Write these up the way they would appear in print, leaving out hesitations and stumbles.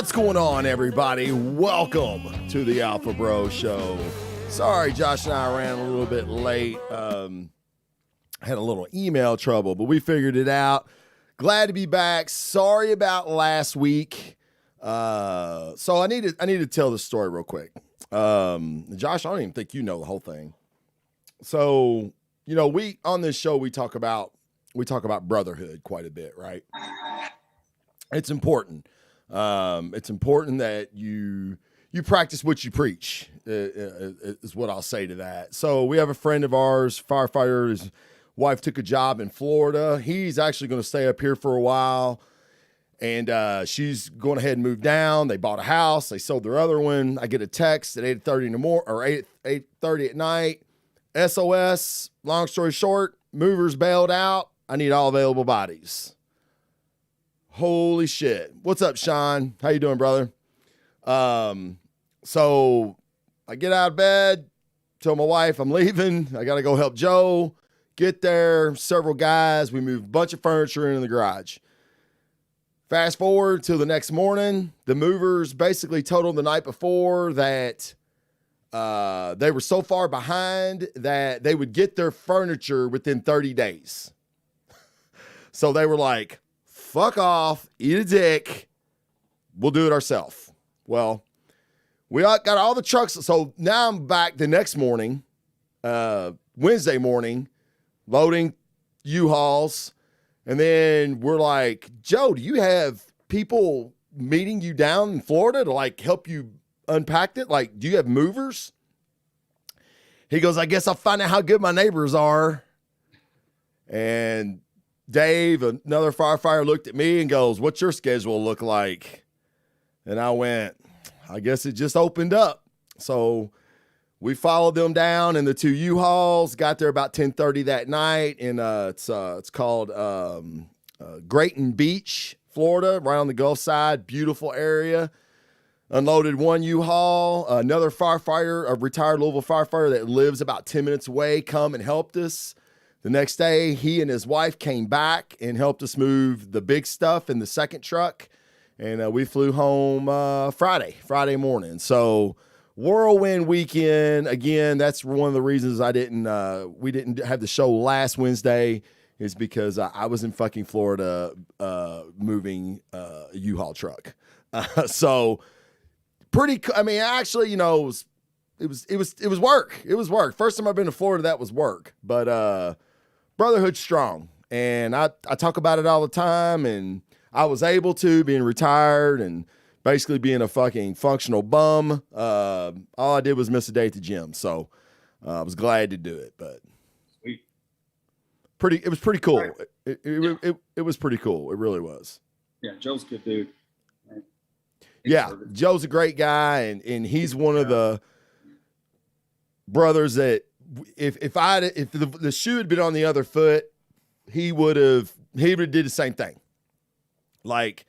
What's going on, everybody? Welcome to the Alpha Bro Show. Sorry, Josh and I ran a little bit late. Had a little email trouble, but we figured it out. Glad to be back. Sorry about last week. So I need to tell the story real quick. Josh, I don't even think you know the whole thing. So, you know, we on this show we talk about brotherhood quite a bit, right? It's important. It's important that you practice what you preach, is what I'll say to that. So we have a friend of ours, firefighter. His wife took a job in Florida. He's actually going to stay up here for a while. And she's going ahead and move down. They bought a house. They sold their other one. I get a text at 8:30 in the morning or 8:30 at night. SOS, long story short, movers bailed out. I need all available bodies. Holy shit. What's up, Sean? How you doing, brother? So I get out of bed, tell my wife I'm leaving. I got to go help Joe. Get there, several guys. We move a bunch of furniture into the garage. Fast forward to the next morning. The movers basically told them the night before that they were so far behind that they would get their furniture within 30 days. So they were like, fuck off, eat a dick. We'll do it ourselves. Well, we got all the trucks. So now I'm back the next morning, Wednesday morning, loading U-Hauls. And then we're like, Joe, do you have people meeting you down in Florida to like help you unpack it? Like, do you have movers? He goes, I guess I'll find out how good my neighbors are. And Dave, another firefighter, looked at me and goes, what's your schedule look like? And I went, I guess it just opened up. So we followed them down in the two U-Hauls, got there about 10:30 that night. And it's called Grayton Beach, Florida, right on the Gulf side. Beautiful area. Unloaded one U-Haul. Another firefighter, a retired Louisville firefighter that lives about 10 minutes away, come and helped us. The next day, he and his wife came back and helped us move the big stuff in the second truck. And we flew home Friday morning. So whirlwind weekend. Again, that's one of the reasons we didn't have the show last Wednesday is because I was in fucking Florida moving a U-Haul truck. So pretty, I mean, actually, you know, it was work. It was work. First time I've been to Florida, that was work. But brotherhood's strong. And I talk about it all the time. And I was able to, being retired and basically being a fucking functional bum. All I did was miss a day at the gym. So I was glad to do it. But sweet. It was pretty cool. Right. It was pretty cool. It really was. Yeah, Joe's a good dude. Right. Yeah, Joe's a great guy. And he's one of the brothers that if the shoe had been on the other foot, he would have did the same thing. Like,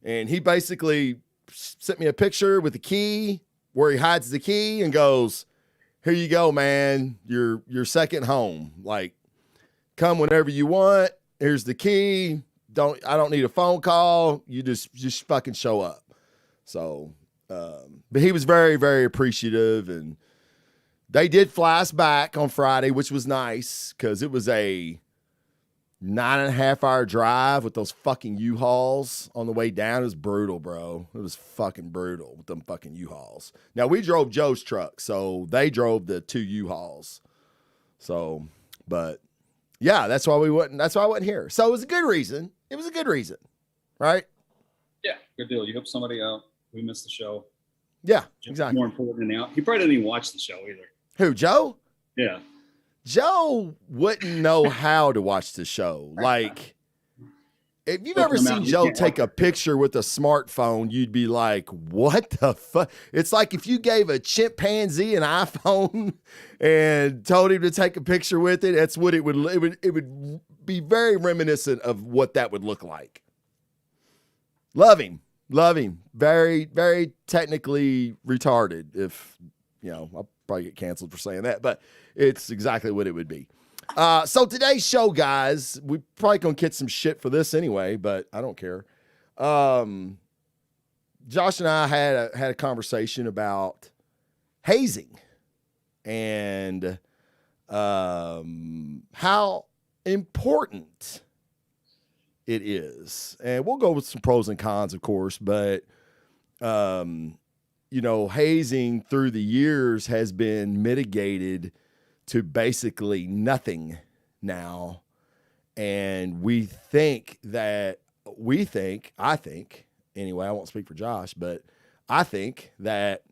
and he basically sent me a picture with the key where he hides the key and goes, here you go, man. Your second home. Like, come whenever you want. Here's the key. I don't need a phone call. You just fucking show up. So, but he was very, very appreciative, and they did fly us back on Friday, which was nice because it was a 9.5 hour drive with those fucking U-Hauls on the way down. It was brutal, bro. It was fucking brutal with them fucking U-Hauls. Now we drove Joe's truck, so they drove the two U-Hauls. So, but yeah, that's why I wasn't here. So it was a good reason. It was a good reason, right? Yeah, good deal. You help somebody out. We missed the show. Yeah, exactly. More important than out. He probably didn't even watch the show either. Who, Joe? Yeah. Joe wouldn't know how to watch the show. Like, if you've ever seen Joe take a picture with a smartphone, you'd be like, what the fuck? It's like if you gave a chimpanzee an iPhone and told him to take a picture with it, that's what it would be very reminiscent of what that would look like. Love him. Very, very technically retarded. If, you know, I'll probably get canceled for saying that, but it's exactly what it would be. So today's show, guys, we probably gonna get some shit for this anyway, but I don't care. Josh and I had a conversation about hazing and how important it is. And we'll go with some pros and cons, of course, but hazing through the years has been mitigated to basically nothing now. And I think, anyway, I won't speak for Josh, but I think that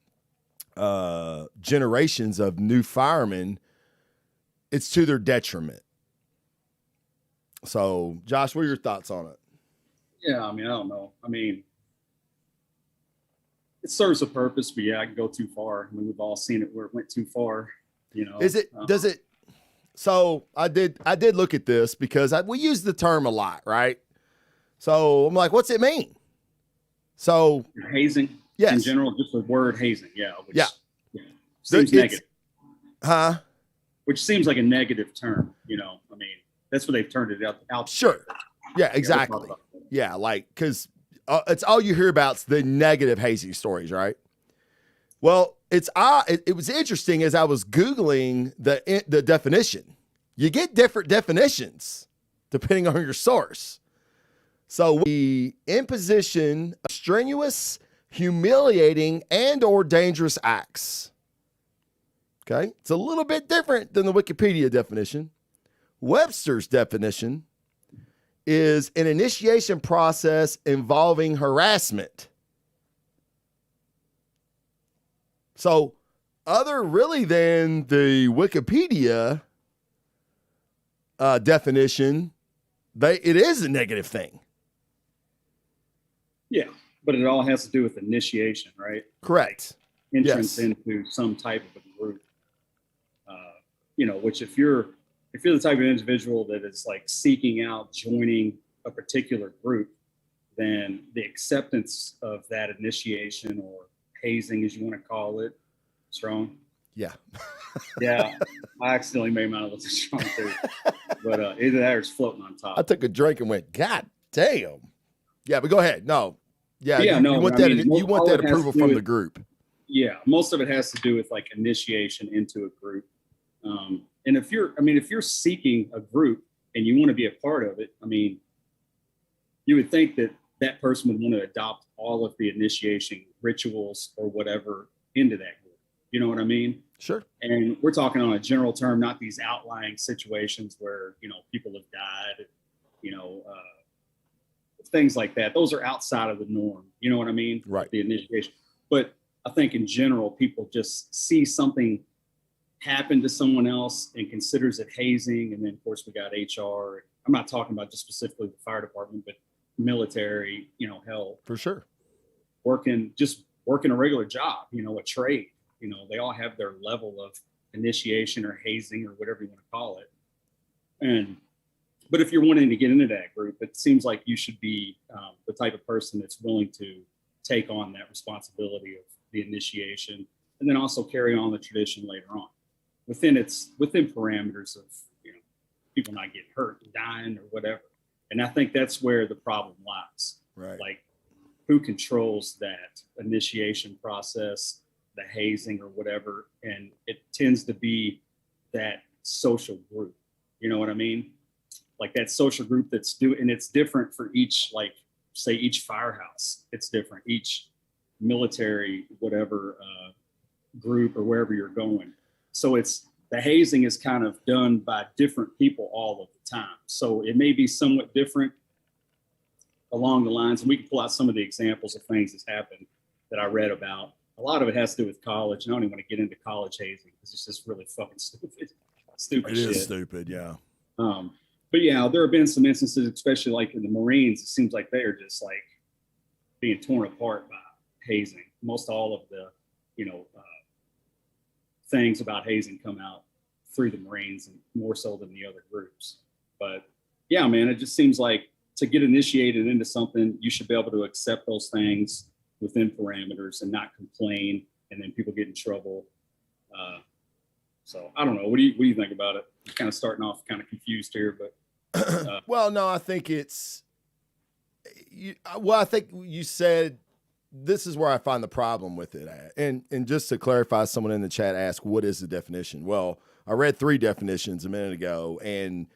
generations of new firemen, it's to their detriment. So, Josh, what are your thoughts on it? Yeah, I don't know. It serves a purpose, but yeah, I can go too far. We've all seen it where it went too far. Does it? So I did look at this because we use the term a lot, right? So I'm like, what's it mean? So hazing, yes, in general, just the word hazing, yeah. Seems negative, huh? Which seems like a negative term, that's what they've turned it out. Sure, yeah, exactly, yeah, like because it's all you hear about's the negative hazing stories, right? Well, it was interesting as I was Googling the definition. You get different definitions depending on your source. So the imposition of strenuous, humiliating, and or dangerous acts. Okay, it's a little bit different than the Wikipedia definition. Webster's definition is an initiation process involving harassment. So other really than the Wikipedia definition, it is a negative thing. Yeah, but it all has to do with initiation, right? Correct. Like entrance into some type of a group. Which if you're the type of individual that is like seeking out joining a particular group, then the acceptance of that initiation or hazing, as you want to call it, strong. Yeah. Yeah. I accidentally made mine a little strong too. But either that or it's floating on top. I took a drink and went, God damn. Yeah, but go ahead. No. Yeah. Yeah, you want that approval from the group. Yeah. Most of it has to do with like initiation into a group. And if you're seeking a group and you want to be a part of it, you would think that person would want to adopt all of the initiation rituals or whatever into that group. You know what I mean? Sure. And we're talking on a general term, not these outlying situations where, people have died, things like that. Those are outside of the norm. You know what I mean? Right. The initiation. But I think in general, people just see something happen to someone else and considers it hazing. And then of course we got HR. I'm not talking about just specifically the fire department, but military, hell. For sure. Working a regular job, a trade, they all have their level of initiation or hazing or whatever you want to call it. But if you're wanting to get into that group, it seems like you should be the type of person that's willing to take on that responsibility of the initiation and then also carry on the tradition later on within parameters of, people not getting hurt and dying or whatever. And I think that's where the problem lies. Right. Like who controls that initiation process, the hazing or whatever. And it tends to be that social group. You know what I mean? Like that social group and it's different for each, like say each firehouse, it's different. Each military, whatever group or wherever you're going. So the hazing is kind of done by different people all of the time. So it may be somewhat different along the lines, and we can pull out some of the examples of things that's happened that I read about. A lot of it has to do with college, and I don't even want to get into college hazing because it's just really fucking stupid It shit. is stupid, yeah. But yeah, there have been some instances, especially like in the Marines, it seems like they are just like being torn apart by hazing. Most all of the, things about hazing come out through the Marines and more so than the other groups. But yeah, man, it just seems like to get initiated into something, you should be able to accept those things within parameters and not complain, and then people get in trouble. So I don't know. What do you think about it? I'm kind of starting off kind of confused here, but well, no, I think I think you said this is where I find the problem with it at. And just to clarify, someone in the chat asked, what is the definition? Well, I read 3 definitions a minute ago, and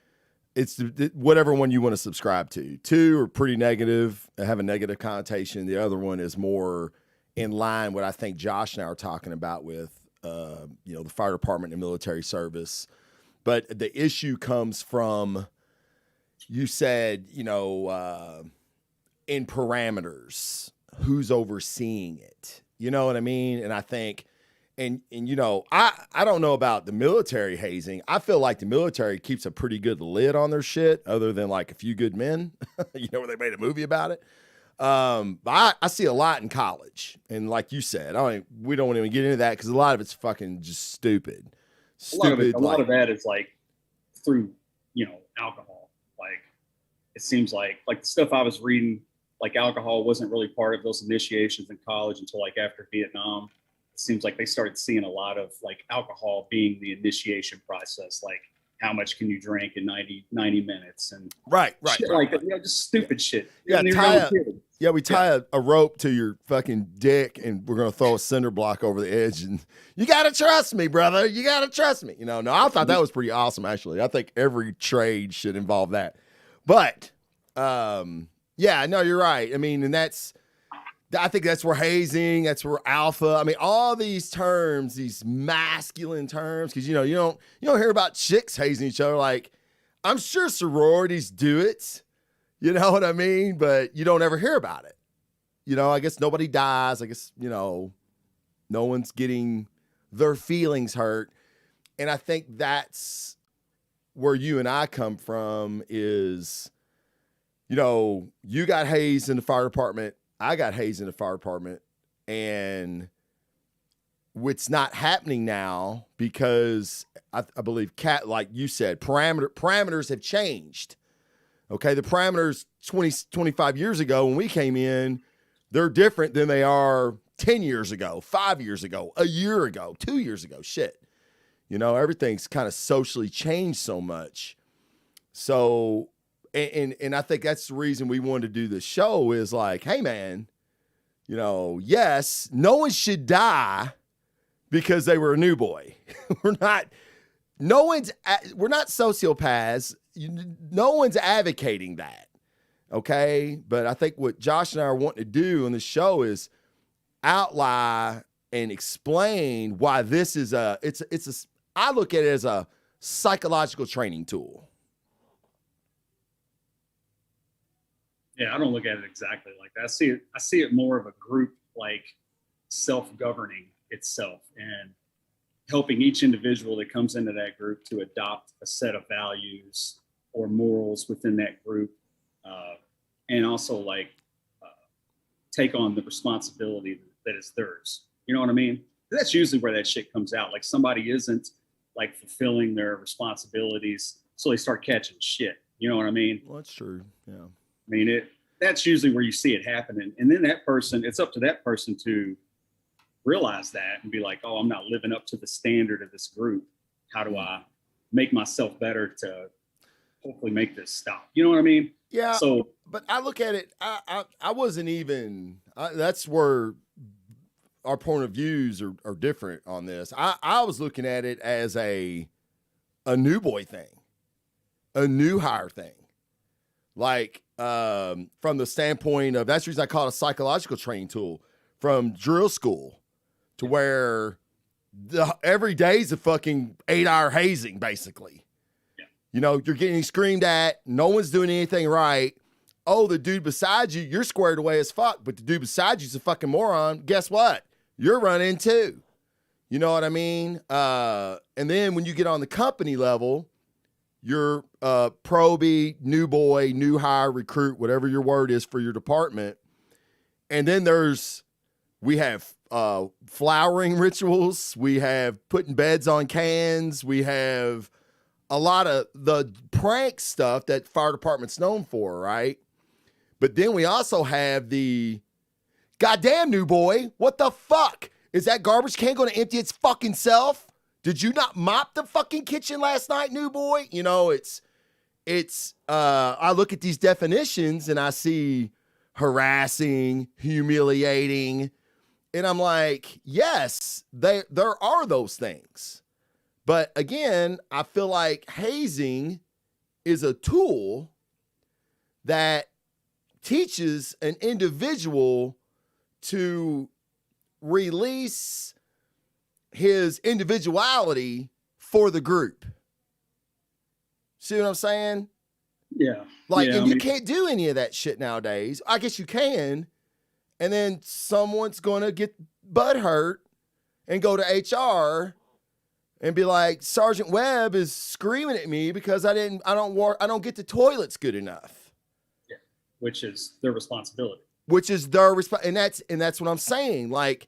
it's whatever one you want to subscribe to. 2 are pretty negative, have a negative connotation. The other one is more in line what I think Josh and I are talking about with, the fire department and military service. But the issue comes from, you said, in parameters, who's overseeing it. You know what I mean? And I think, and I don't know about the military hazing. I feel like the military keeps a pretty good lid on their shit, other than like A Few Good Men, where they made a movie about it. But I see a lot in college. And like you said, we don't want to even get into that because a lot of it's fucking just stupid. A lot of that is like through, alcohol. Like it seems like the stuff I was reading, like alcohol wasn't really part of those initiations in college until like after Vietnam. It seems like they started seeing a lot of like alcohol being the initiation process. Like how much can you drink in 90 minutes and right. Shit like that, just stupid shit. Yeah, we tie a rope to your fucking dick and we're going to throw a cinder block over the edge and you got to trust me, brother. You got to trust me. No, I thought that was pretty awesome, actually. I think every trade should involve that. But, yeah, no, you're right. I mean, and I think that's where hazing, that's where alpha. I mean, all these terms, these masculine terms, because you don't hear about chicks hazing each other. Like, I'm sure sororities do it. You know what I mean? But you don't ever hear about it. I guess nobody dies. I guess, no one's getting their feelings hurt. And I think that's where you and I come from is, you got hazed in the fire department. I got hazed in the fire department, and it's not happening now because I believe, like you said, parameters have changed. Okay, the parameters 25 years ago when we came in, they're different than they are 10 years ago, 5 years ago, a year ago, 2 years ago. Shit, everything's kind of socially changed so much. So. And I think that's the reason we wanted to do this show is like, hey man, yes, no one should die because they were a new boy. We're not sociopaths. No one's advocating that. Okay. But I think what Josh and I are wanting to do on the show is outline and explain why this is I look at it as a psychological training tool. Yeah, I don't look at it exactly like that. I see it more of a group like self-governing itself and helping each individual that comes into that group to adopt a set of values or morals within that group, and also take on the responsibility that is theirs. You know what I mean? That's usually where that shit comes out. Like somebody isn't like fulfilling their responsibilities, so they start catching shit. You know what I mean? Well, that's true. Yeah. I mean, that's usually where you see it happening. And then it's up to that person to realize that and be like, oh, I'm not living up to the standard of this group. How do I make myself better to hopefully make this stop? You know what I mean? Yeah. So, but I look at it, I wasn't even, that's where our point of views are different on this. I was looking at it as a new boy thing, a new hire thing. Like, from the standpoint of, that's the reason I call it a psychological training tool from drill school to where every day is a fucking 8-hour hazing, basically. Yeah. You're getting screamed at. No one's doing anything right. Oh, the dude beside you, you're squared away as fuck, but the dude beside you's a fucking moron. Guess what? You're running too. You know what I mean? And then when you get on the company level, you're probie, new boy, new hire, recruit, whatever your word is for your department. And then we have flowering rituals. We have putting beds on cans. We have a lot of the prank stuff that fire department's known for, right? But then we also have the goddamn new boy. What the fuck? Is that garbage can going to empty its fucking self? Did you not mop the fucking kitchen last night, new boy? I look at these definitions and I see harassing, humiliating. And I'm like, yes, there are those things. But again, I feel like hazing is a tool that teaches an individual to release his individuality for the group. See what I'm saying? Yeah. Like, yeah, and you can't do any of that shit nowadays. I guess you can. And then someone's going to get butt hurt and go to HR and be like, Sergeant Webb is screaming at me because I don't get the toilets good enough. Yeah. Which is their responsibility. Which is their and that's what I'm saying. Like,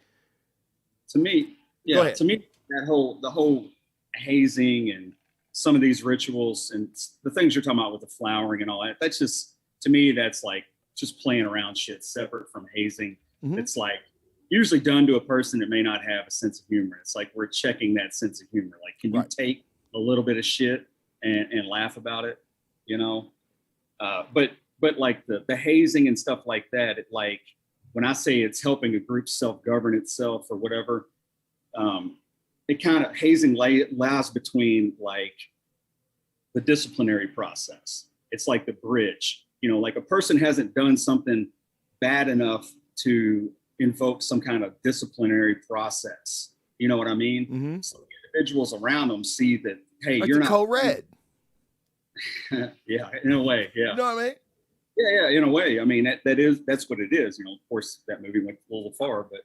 to me, the whole hazing and some of these rituals and the things you're talking about with the flowering and all that, that's just, to me, that's like just playing around shit separate from hazing. Mm-hmm. It's like usually done to a person that may not have a sense of humor. It's like we're checking that sense of humor. Like, can you take a little bit of shit and laugh about it? You know? But like the hazing and stuff like that, it, like when I say it's helping a group self-govern itself or whatever, it kind of hazing lies between like the disciplinary process. It's like the bridge, you know, like a person hasn't done something bad enough to invoke some kind of disciplinary process. You know what I mean? Mm-hmm. So individuals around them see that, hey, like you're not code red. Yeah, in a way. Yeah. You know what I mean? Yeah, in a way. I mean, that's what it is. You know, of course, that movie went a little far, but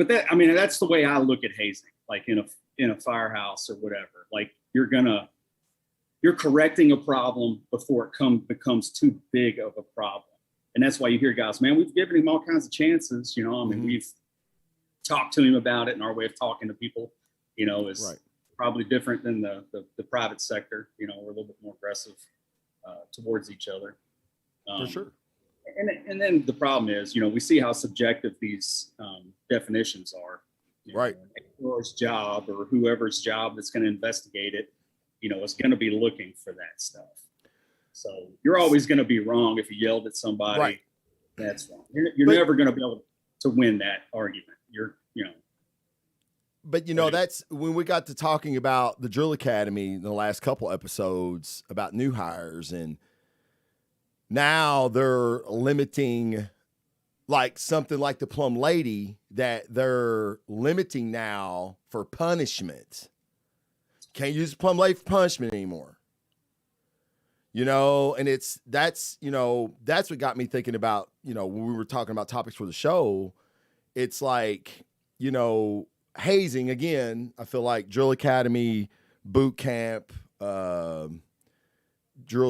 that, I mean, that's the way I look at hazing. Like in a firehouse or whatever. Like you're correcting a problem before it becomes too big of a problem, and that's why you hear guys, man, we've given him all kinds of chances. You know, I mean, mm-hmm. we've talked to him about it, and our way of talking to people, you know, is probably different than the private sector. You know, we're a little bit more aggressive towards each other. For sure. And then the problem is, you know, we see how subjective these definitions are. Right. Yours job or whoever's job that's going to investigate it, you know, is going to be looking for that stuff. So you're always going to be wrong if you yelled at somebody. Right. That's wrong. You're never going to be able to win that argument. But, you know, that's when we got to talking about the drill academy in the last couple episodes about new hires, and now they're limiting like something like the Plum Lady that they're limiting now for punishment. Can't use the Plum Lady for punishment anymore. You know, and that's what got me thinking about, you know, when we were talking about topics for the show, it's like, you know, hazing again. I feel like drill academy, boot camp, drill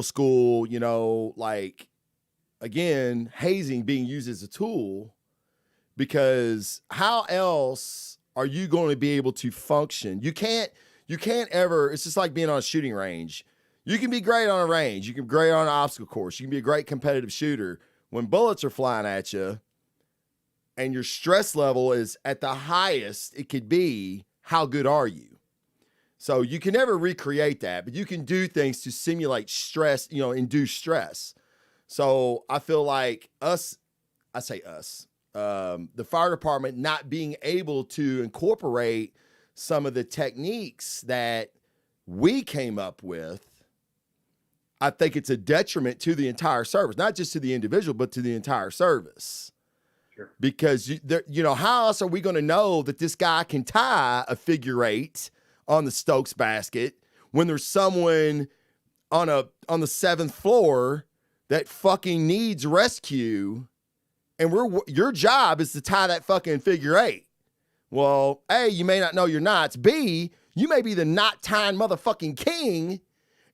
school, you know, like, again, hazing being used as a tool, because how else are you going to be able to function? You can't ever, it's just like being on a shooting range. You can be great on a range. You can be great on an obstacle course. You can be a great competitive shooter. When bullets are flying at you and your stress level is at the highest it could be, how good are you? So you can never recreate that, but you can do things to simulate stress, you know, induce stress. So I feel like the fire department not being able to incorporate some of the techniques that we came up with, I think it's a detriment to the entire service, not just to the individual, but to the entire service. Sure. Because, you know, how else are we going to know that this guy can tie a figure eight on the Stokes basket when there's someone on the seventh floor that fucking needs rescue, and your job is to tie that fucking figure eight? Well, A, you may not know your knots. B, you may be the knot tying motherfucking king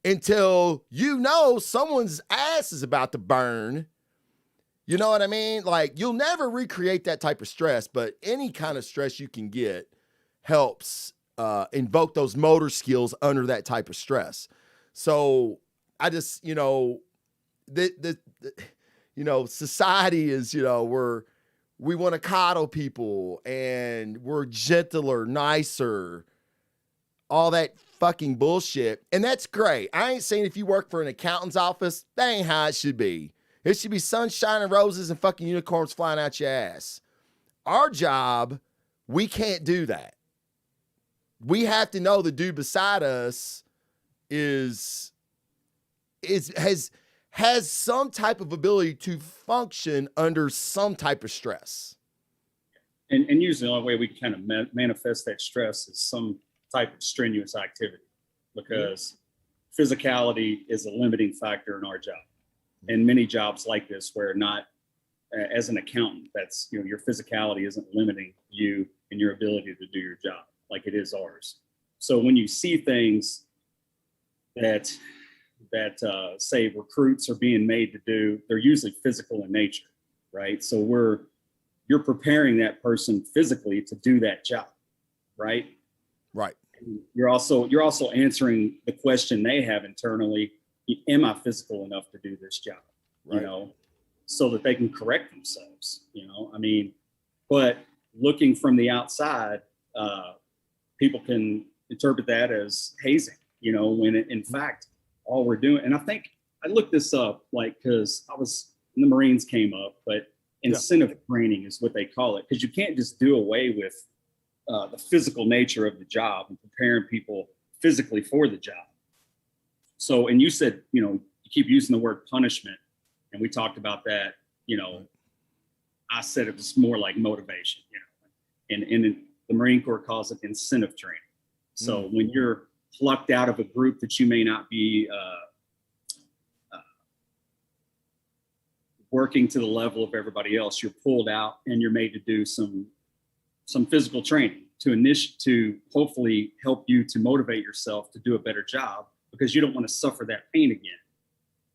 until you know someone's ass is about to burn. You know what I mean? Like, you'll never recreate that type of stress, but any kind of stress you can get helps invoke those motor skills under that type of stress. So I just, you know, society is, you know, we want to coddle people and we're gentler, nicer, all that fucking bullshit. And that's great. I ain't saying if you work for an accountant's office, that ain't how it should be. It should be sunshine and roses and fucking unicorns flying out your ass. Our job, we can't do that. We have to know the dude beside us has some type of ability to function under some type of stress. And usually the only way we can kind of manifest that stress is some type of strenuous activity, because physicality is a limiting factor in our job. And many jobs like this where not, as an accountant, that's, your physicality isn't limiting you and your ability to do your job like it is ours. So when you see things that say recruits are being made to do, they're usually physical in nature, right? So you're preparing that person physically to do that job, right? Right. You're also answering the question they have internally: am I physical enough to do this job? Right. So that they can correct themselves. But looking from the outside, people can interpret that as hazing. When in fact all we're doing, and I think I looked this up, because the Marines came up, but incentive training is what they call it, because you can't just do away with the physical nature of the job and preparing people physically for the job. So, and you said, you keep using the word punishment, and we talked about that. I said it was more like motivation, and the Marine Corps calls it incentive training. So when you're plucked out of a group that you may not be working to the level of everybody else, you're pulled out and you're made to do some physical training to hopefully help you to motivate yourself to do a better job, because you don't want to suffer that pain again.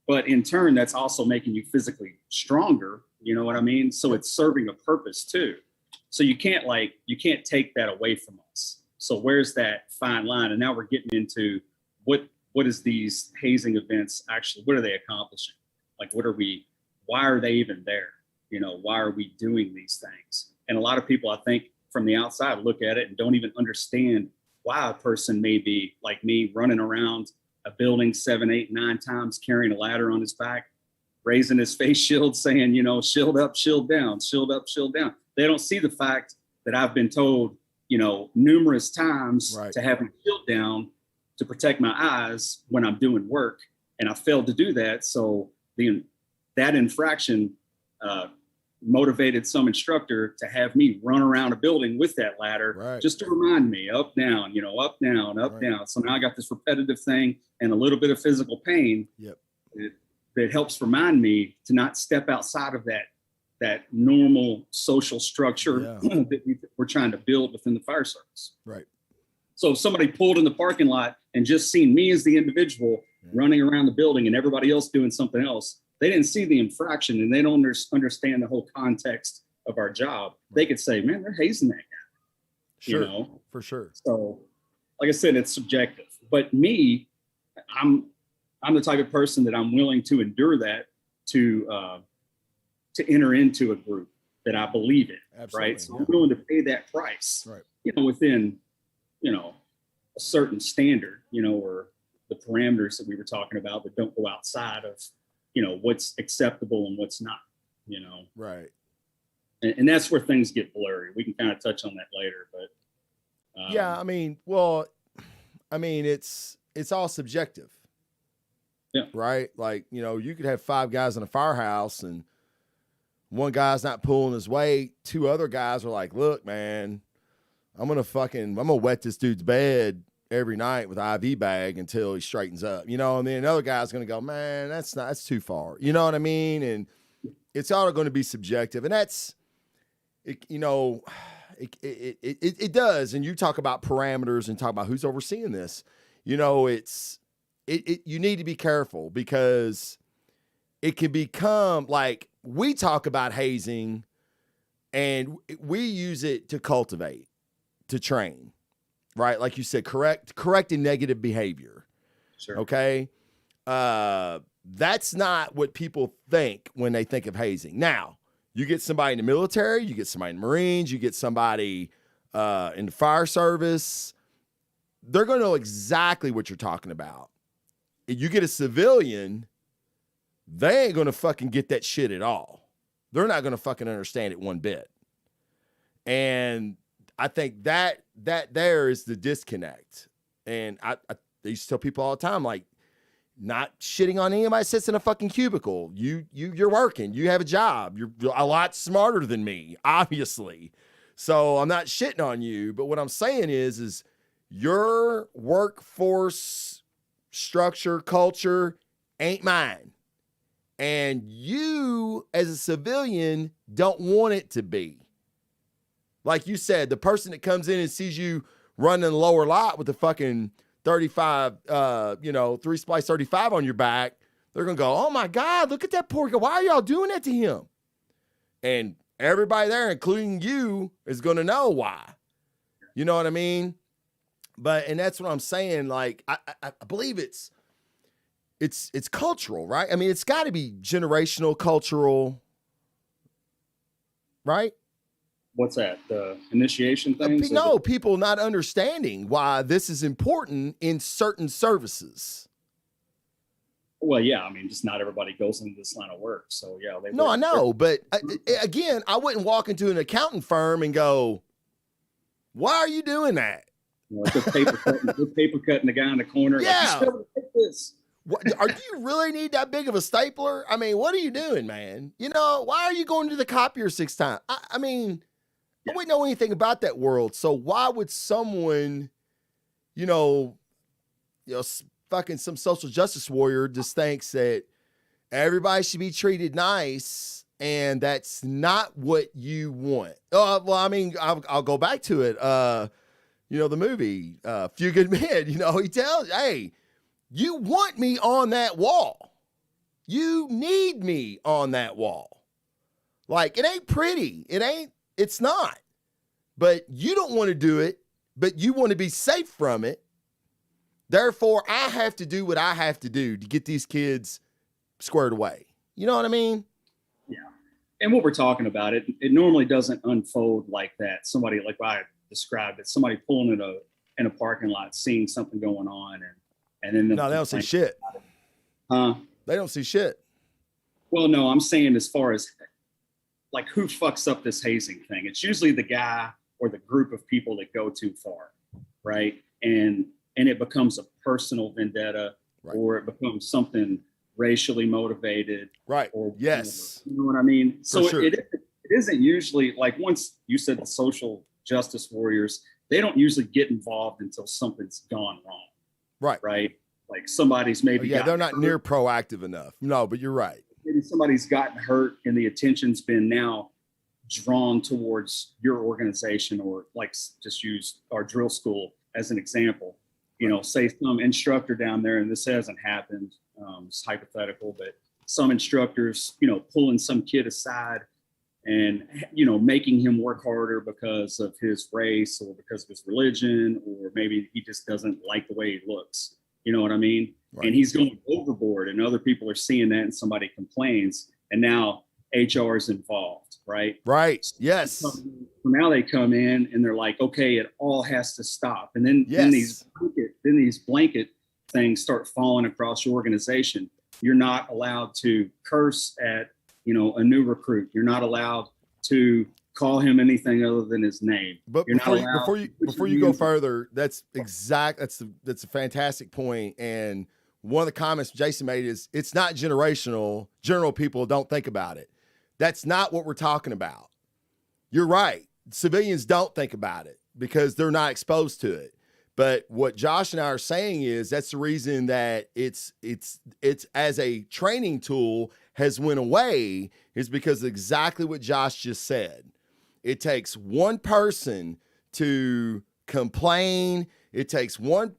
But in turn, that's also making you physically stronger. You know what I mean? So it's serving a purpose too. So you can't take that away from us. So where's that fine line? And now we're getting into what is these hazing events actually, what are they accomplishing? Why are they even there? Why are we doing these things? And a lot of people, I think, from the outside look at it and don't even understand why a person may be like me, running around a building 7, 8, 9 times, carrying a ladder on his back, raising his face shield, saying, shield up, shield down, shield up, shield down. They don't see the fact that I've been told, numerous times to have my shield down to protect my eyes when I'm doing work. And I failed to do that. So that infraction motivated some instructor to have me run around a building with that ladder, just to remind me, up, down, up, down, up, down. So now I got this repetitive thing and a little bit of physical pain that helps remind me to not step outside of that normal social structure that we're trying to build within the fire service. Right. So if somebody pulled in the parking lot and just seen me as the individual running around the building and everybody else doing something else, they didn't see the infraction and they don't understand the whole context of our job. They could say, man, they're hazing that guy. Sure, for sure. So like I said, it's subjective. But me, I'm the type of person that I'm willing to endure that to enter into a group that I believe in. Absolutely, right? So I'm willing to pay that price, within, a certain standard, or the parameters that we were talking about that don't go outside of, what's acceptable and what's not, Right. And that's where things get blurry. We can kind of touch on that later, but. It's all subjective. Yeah. Right. Like, you could have 5 guys in a firehouse and one guy's not pulling his weight. 2 other guys are like, look, man, I'm going to wet this dude's bed every night with an IV bag until he straightens up, and then another guy's going to go, man, that's too far. You know what I mean? And it's all going to be subjective. And that's, it does. And you talk about parameters and talk about who's overseeing this, you need to be careful, because it can become like, we talk about hazing and we use it to cultivate, to train. Right, like you said, correcting negative behavior. Sure. Okay, that's not what people think when they think of hazing. Now, you get somebody in the military, you get somebody in the Marines, you get somebody in the fire service. They're going to know exactly what you're talking about. If you get a civilian, they ain't going to fucking get that shit at all. They're not going to fucking understand it one bit. And I think that there is the disconnect. And I used to tell people all the time, like, not shitting on anybody that sits in a fucking cubicle. You're working. You have a job. You're a lot smarter than me, obviously. So I'm not shitting on you. But what I'm saying is your workforce structure, culture ain't mine. And you, as a civilian, don't want it to be. Like you said, the person that comes in and sees you running the lower lot with the fucking 35, 3-splice 35 on your back, they're going to go, oh my God, look at that poor guy. Why are y'all doing that to him? And everybody there, including you, is going to know why. You know what I mean? And that's what I'm saying. Like, I believe it's cultural, right? I mean, it's got to be generational, cultural, right? What's that? The initiation things? No, people not understanding why this is important in certain services. Well, yeah, I mean, just not everybody goes into this line of work. So, yeah. I know. But again, I wouldn't walk into an accounting firm and go, why are you doing that? They're paper cutting the guy in the corner. Yeah. Like, take this. Do you really need that big of a stapler? I mean, what are you doing, man? Why are you going to the copier 6 times? I mean, I wouldn't know anything about that world. So why would someone, fucking some social justice warrior just thinks that everybody should be treated nice and that's not what you want? Well, I mean, I'll go back to it. The movie, Few Good Men, he tells, hey, you want me on that wall. You need me on that wall. Like, it ain't pretty. It's not. But you don't want to do it, but you want to be safe from it. Therefore, I have to do what I have to do to get these kids squared away. You know what I mean? Yeah. And what we're talking about, it normally doesn't unfold like that. Somebody, like I described it, somebody pulling in a parking lot, seeing something going on, and then no, they don't see shit. They don't see shit. Well, no, I'm saying as far as like who fucks up this hazing thing. It's usually the guy or the group of people that go too far, right? And it becomes a personal vendetta, right, or it becomes something racially motivated, right? Or yes, you know what I mean. So sure. it isn't usually like, once you said the social justice warriors, they don't usually get involved until something's gone wrong, right? Like somebody's maybe they're not near proactive enough. No, but you're right. Maybe somebody's gotten hurt and the attention's been now drawn towards your organization, or like, just use our drill school as an example. Say some instructor down there, and this hasn't happened, it's hypothetical, but some instructors, pulling some kid aside and, making him work harder because of his race or because of his religion, or maybe he just doesn't like the way he looks. You know what I mean? Right. And he's going overboard, and other people are seeing that, and somebody complains, and now HR is involved, right? Right. Yes. So now they come in and they're like, okay, it all has to stop. And then, then these blanket things start falling across your organization. You're not allowed to curse at, a new recruit. You're not allowed to call him anything other than his name. But before you go further, that's a fantastic point. And one of the comments Jason made is, it's not generational. General people don't think about it. That's not what we're talking about. You're right. Civilians don't think about it because they're not exposed to it. But what Josh and I are saying is that's the reason that it's as a training tool has went away, is because exactly what Josh just said. It takes one person to complain. It takes one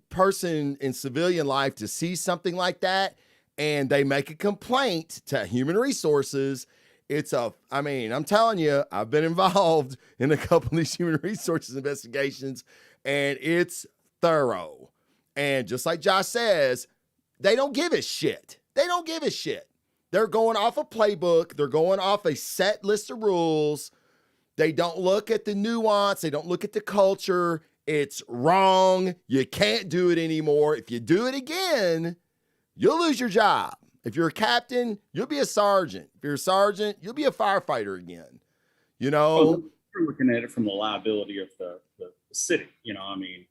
person in civilian life to see something like that, and they make a complaint to human resources. I'm telling you, I've been involved in a couple of these human resources investigations, and it's thorough. And just like Josh says, they don't give a shit. They're going off a playbook. They're going off a set list of rules. They don't look at the nuance. They don't look at the culture. It's wrong. You can't do it anymore. If you do it again, you'll lose your job. If you're a captain, you'll be a sergeant. If you're a sergeant, you'll be a firefighter again. You know, Well, we're looking at it from the liability of the city. You know, I mean,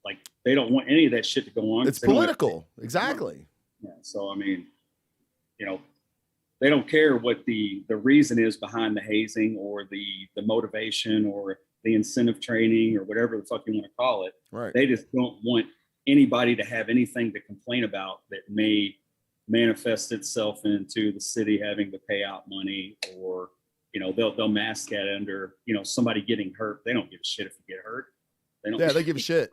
like they don't want any of that shit to go on. it's political. Exactly. Yeah. So I mean, you know, they don't care what the reason is behind the hazing or the motivation or the incentive training or whatever the fuck you want to call it. Right. They just don't want anybody to have anything to complain about that may manifest itself into the city having to pay out money, or you know, they'll mask that under, you know, somebody getting hurt. They don't give a shit if you get hurt. They don't. Yeah, they give a shit.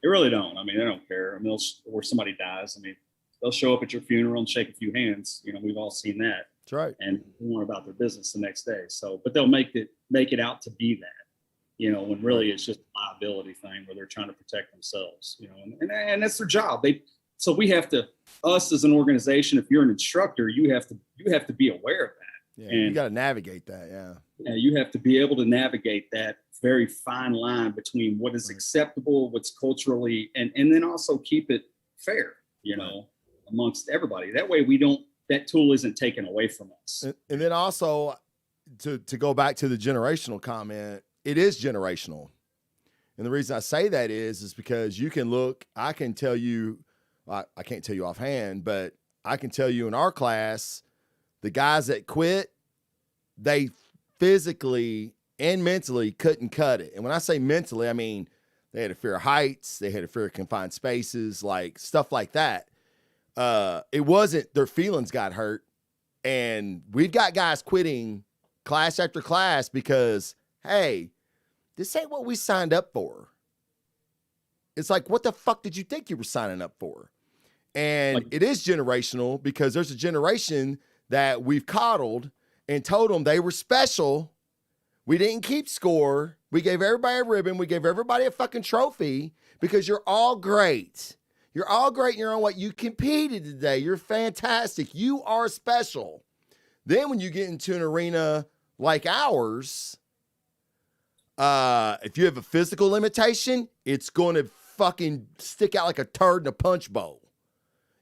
They really don't. I mean, they don't care. I mean, or somebody dies. I mean, they'll show up at your funeral and shake a few hands. You know, we've all seen that. That's right. And more about their business the next day. So, but they'll make it out to be that, you know, when really it's just a liability thing where they're trying to protect themselves, you know, and that's their job. So we have to, us as an organization, if you're an instructor, you have to be aware of that. Yeah, and you got to navigate that. Yeah. You have to be able to navigate that very fine line between what is acceptable, what's culturally, and then also keep it fair, you know, amongst everybody. That way that tool isn't taken away from us. And then also to go back to the generational comment, it is generational. And the reason I say that is because you can look, I can tell you, I can't tell you offhand, but I can tell you in our class, the guys that quit, they physically and mentally couldn't cut it. And when I say mentally, I mean, they had a fear of heights, they had a fear of confined spaces, like stuff like that. It wasn't their feelings got hurt. And we've got guys quitting class after class because, hey, this ain't what we signed up for. It's like, what the fuck did you think you were signing up for? And it is generational because there's a generation that we've coddled and told them they were special. We didn't keep score. We gave everybody a ribbon. We gave everybody a fucking trophy because you're all great. You're all great in your own way. You competed today. You're fantastic. You are special. Then when you get into an arena like ours, if you have a physical limitation, it's going to fucking stick out like a turd in a punch bowl.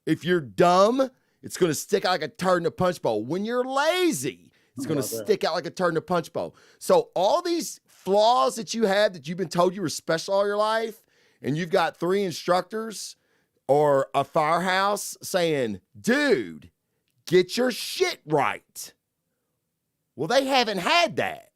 If you're dumb, it's going to stick out like a turd in a punch bowl. When you're lazy, it's going to stick out like a turd in a punch bowl. So all these flaws that you had that you've been told you were special all your life, and you've got 3 instructors or a firehouse saying, dude, get your shit right. Well, they haven't had that.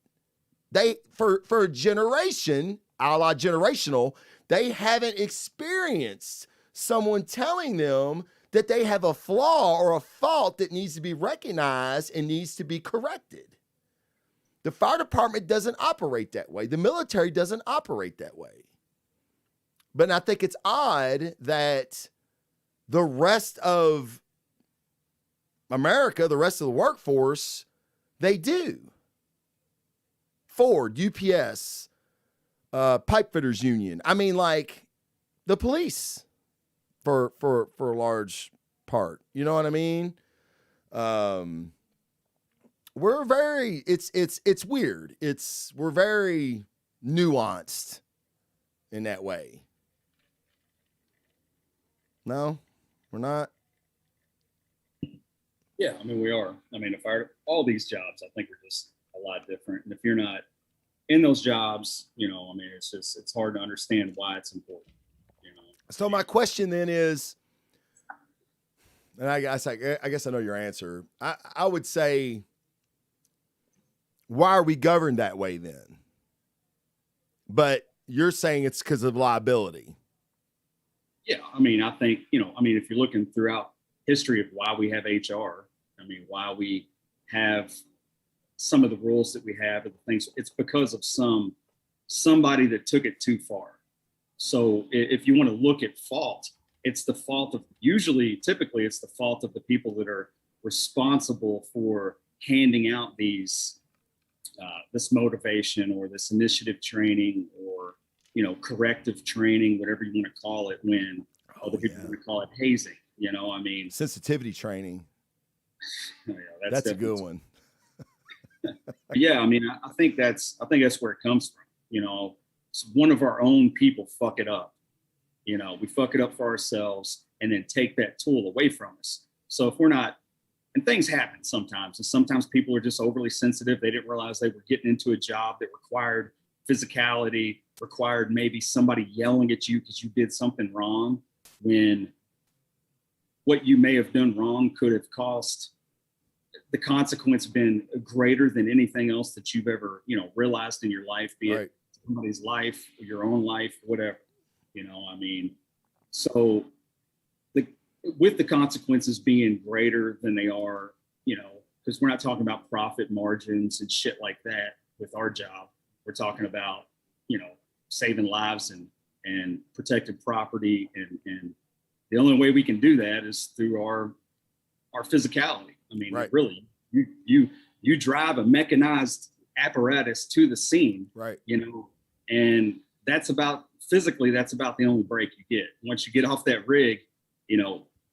They, for a generation, a la generational, they haven't experienced someone telling them that they have a flaw or a fault that needs to be recognized and needs to be corrected. The fire department doesn't operate that way. The military doesn't operate that way. But I think it's odd that the rest of America, the rest of the workforce, they do. Ford, UPS, Pipe Fitters Union. I mean, like the police for a large part. You know what I mean? We're very, it's weird. We're very nuanced in that way. No, we're not. Yeah, I mean, we are. I mean, all these jobs, I think, are just a lot different. And if you're not in those jobs, you know, I mean, it's hard to understand why it's important. You know. So my question then is, and I guess I know your answer. I would say, why are we governed that way then? But you're saying it's because of liability. Yeah, I mean, I think, you know, I mean, if you're looking throughout history of why we have HR, I mean, why we have some of the rules that we have and the things, it's because of somebody that took it too far. So if you want to look at fault, it's the fault of typically it's the fault of the people that are responsible for handing out these this motivation or this initiative training or, you know, corrective training, whatever you want to call it, when other people want to call it hazing. You know, I mean, sensitivity training. Yeah, that's a good one. Yeah, I mean, I think that's where it comes from. You know, it's one of our own people fuck it up. You know, we fuck it up for ourselves and then take that tool away from us. So if we're not, and things happen sometimes, and sometimes people are just overly sensitive. They didn't realize they were getting into a job that required physicality, required maybe somebody yelling at you because you did something wrong, when what you may have done wrong could have cost the consequence been greater than anything else that you've ever, realized in your life, be it somebody's life, your own life, whatever, I mean, so with the consequences being greater than they are, because we're not talking about profit margins and shit like that with our job. We're talking about, saving lives and protected property. And the only way we can do that is through our physicality. I mean, really, you drive a mechanized apparatus to the scene, right? And that's about the only break you get. Once you get off that rig,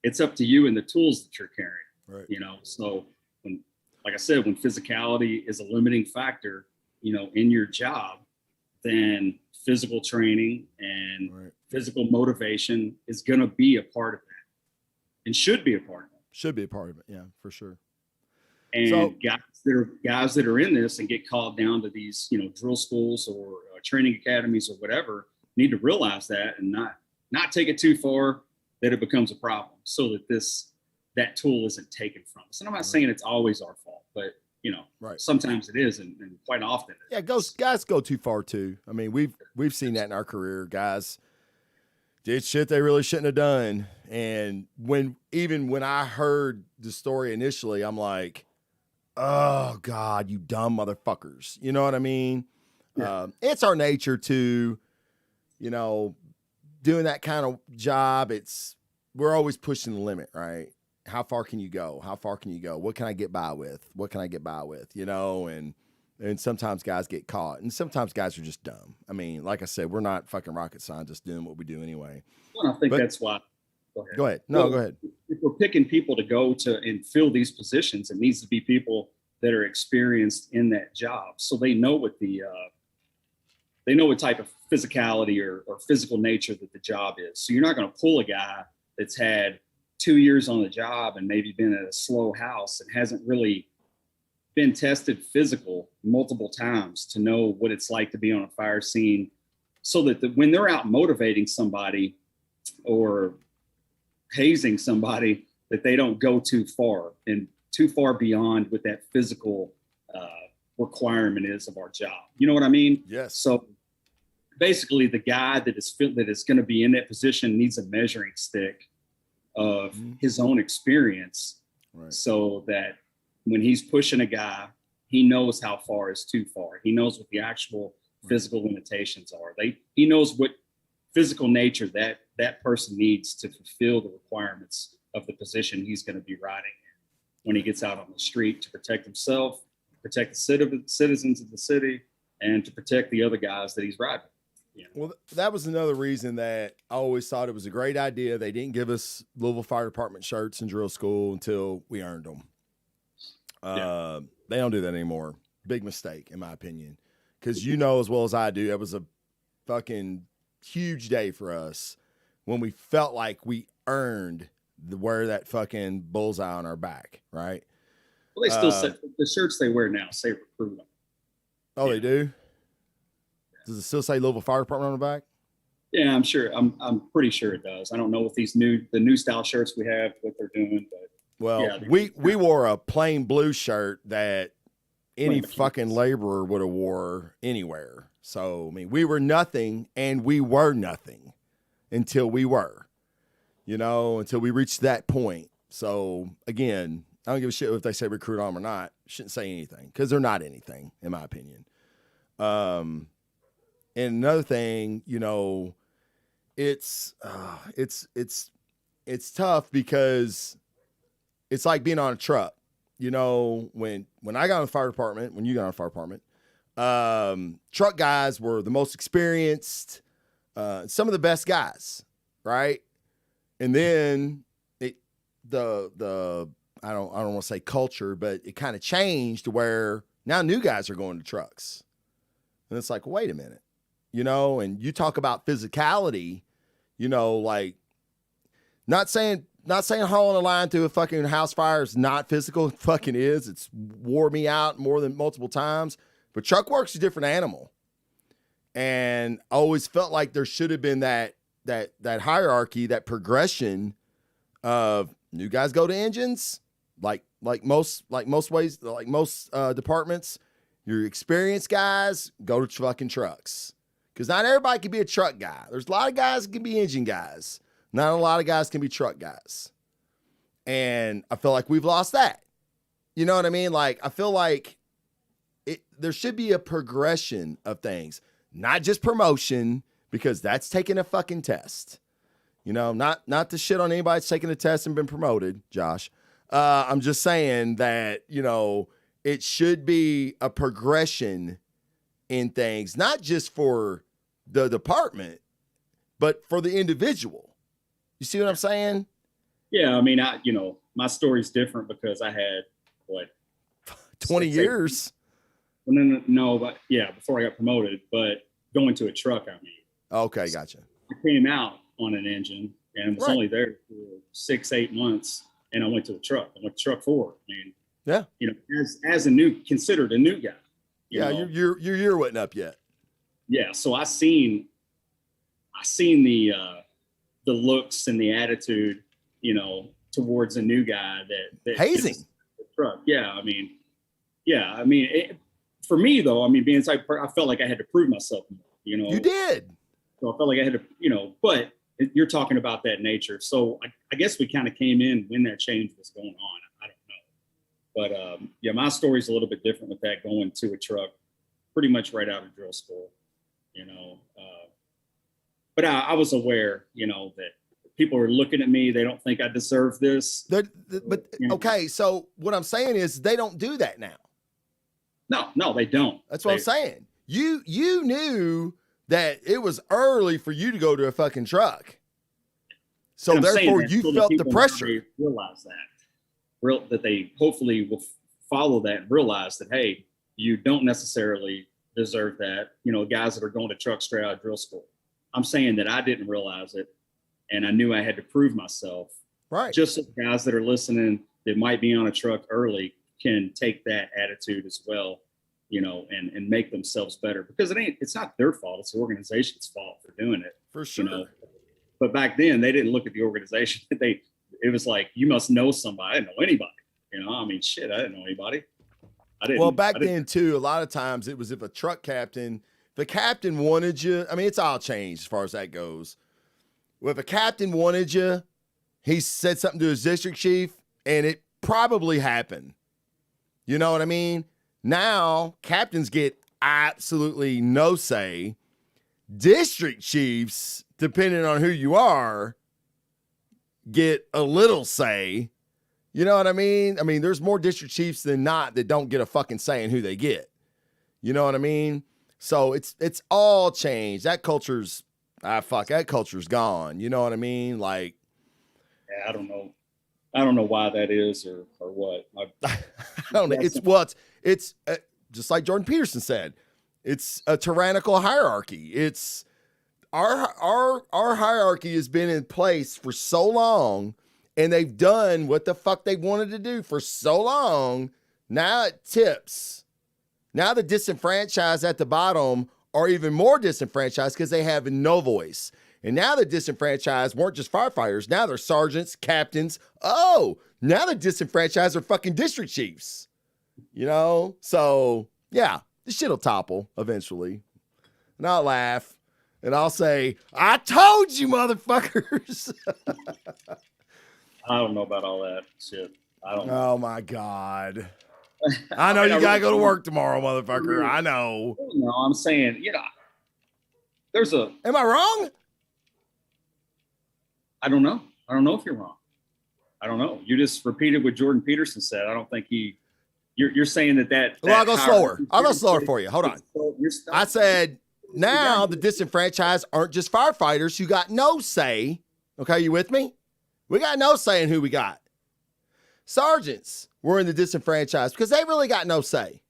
it's up to you and the tools that you're carrying, right? So when, like I said, when physicality is a limiting factor, in your job, then physical training and physical motivation is going to be a part of that, and should be a part of it. Should be a part of it. Yeah, for sure. And so, guys that are in this and get called down to these, drill schools or training academies or whatever, need to realize that and not take it too far that it becomes a problem, so that that tool isn't taken from us. And I'm not saying it's always our fault, but sometimes it is, and quite often it is. Guys go too far too. I mean, we've seen that in our career. Guys did shit they really shouldn't have done. And when I heard the story initially, I'm like, oh God, you dumb motherfuckers. You know what I mean? Yeah. It's our nature to, doing that kind of job. We're always pushing the limit, right? How far can you go? How far can you go? What can I get by with? What can I get by with? And sometimes guys get caught, and sometimes guys are just dumb. I mean, like I said, we're not fucking rocket scientists doing what we do anyway. Well, I think that's why. Go ahead. No, go ahead. If we're picking people to go to and fill these positions, it needs to be people that are experienced in that job, so they know what what type of physicality or physical nature that the job is. So you're not going to pull a guy that's had 2 years on the job and maybe been at a slow house and hasn't really been tested physical multiple times to know what it's like to be on a fire scene, so that when they're out motivating somebody or hazing somebody, that they don't go too far beyond what that physical requirement is of our job. You know what I mean? Yes. So basically, the guy that is going to be in that position needs a measuring stick of his own experience, so that when he's pushing a guy, he knows how far is too far. He knows what the actual physical limitations are. He knows what physical nature that person needs to fulfill the requirements of the position he's going to be riding in when he gets out on the street, to protect himself, protect the citizens of the city, and to protect the other guys that he's riding. Yeah. Well, that was another reason that I always thought it was a great idea. They didn't give us Louisville Fire Department shirts in drill school until we earned them. They don't do that anymore. Big mistake, in my opinion. Because as well as I do, it was a fucking huge day for us when we felt like we earned wear that fucking bullseye on our back, right? Well, they still say the shirts they wear now say recruit them. Oh, they do? Does it still say Louisville Fire Department on the back? Yeah, I'm sure. I'm pretty sure it does. I don't know what the new style shirts we have, what they're doing, but we wore a plain blue shirt that any fucking laborer would have wore anywhere. So, I mean, we were nothing and we were nothing until we were, until we reached that point. So again, I don't give a shit if they say recruit on them or not. Shouldn't say anything because they're not anything, in my opinion. And another thing, it's tough because it's like being on a truck. When I got on the fire department, when you got on the fire department, truck guys were the most experienced, some of the best guys, right? And then I don't want to say culture, but it kind of changed to where now new guys are going to trucks. And it's like, wait a minute, and you talk about physicality, like not saying not saying hauling a line through a fucking house fire is not physical. It fucking is. It's wore me out more than multiple times. But truck work's a different animal. And I always felt like there should have been that hierarchy, that progression of new guys go to engines, like most departments. Your experienced guys go to fucking trucks. Because not everybody can be a truck guy. There's a lot of guys that can be engine guys. Not a lot of guys can be truck guys. And I feel like we've lost that. You know what I mean? Like, I feel like there should be a progression of things, not just promotion, because that's taking a fucking test. You know, not to shit on anybody that's taken a test and been promoted, Josh. I'm just saying that, you know, it should be a progression in things, not just for the department, but for the individual. You see what I'm saying? Yeah, I mean, my story's different because I had 20 years. No, but yeah, before I got promoted, but going to a truck, I mean. Okay, gotcha. I came out on an engine and was only there for 6-8 months, and I went to a truck. I went to truck 4. I mean, yeah, you know, as considered a new guy. Your year wasn't up yet. Yeah, so I seen the looks and the attitude, you know, towards a new guy that hazing the truck. Yeah, I mean, for me though, I mean, being inside, I felt like I had to prove myself more, you know. You did. So I felt like I had to, you know, but you're talking about that nature. So I guess we kind of came in when that change was going on. I don't know. But yeah, my story's a little bit different with that, going to a truck pretty much right out of drill school, you know. But I was aware, you know, that people are looking at me. They don't think I deserve this. Okay, so what I'm saying is they don't do that now. No, they don't. That's what I'm saying. You knew that it was early for you to go to a fucking truck. So therefore you felt the pressure. Realize that they hopefully will follow that and realize that, hey, you don't necessarily deserve that. You know, guys that are going to truck straight out of drill school. I'm saying that I didn't realize it, and I knew I had to prove myself. Right. Just so guys that are listening that might be on a truck early can take that attitude as well, you know, and make themselves better, because it's not their fault. It's the organization's fault for doing it. For sure. You know? But back then they didn't look at the organization. It was like, you must know somebody. I didn't know anybody. You know, I mean, shit, I didn't know anybody. Back then too, a lot of times it was if the captain wanted you. I mean, it's all changed as far as that goes. Well, if a captain wanted you, he said something to his district chief, and it probably happened. You know what I mean? Now, captains get absolutely no say. District chiefs, depending on who you are, get a little say. You know what I mean? I mean, there's more district chiefs than not that don't get a fucking say in who they get. You know what I mean? So it's all changed. That culture's gone. You know what I mean? Like, yeah, I don't know why that is or what. I don't know. It's just like Jordan Peterson said. It's a tyrannical hierarchy. It's our hierarchy has been in place for so long, and they've done what the fuck they wanted to do for so long. Now it tips. Now the disenfranchised at the bottom are even more disenfranchised because they have no voice. And now the disenfranchised weren't just firefighters. Now they're sergeants, captains. Oh, now the disenfranchised are fucking district chiefs. You know? So, yeah, this shit will topple eventually. And I'll laugh. And I'll say, I told you, motherfuckers. I don't know about all that shit. I don't know. Oh, my God. I know you gotta go to work tomorrow, motherfucker. I know. No, I'm saying, you know, Am I wrong? I don't know. I don't know if you're wrong. I don't know. You just repeated what Jordan Peterson said. I don't think you're saying that. Well, I'll go slower. I'll go slower for you. Hold on. I said, now the disenfranchised aren't just firefighters who got no say. Okay, you with me? We got no say in who we got. Sergeants were in the disenfranchised because they really got no say.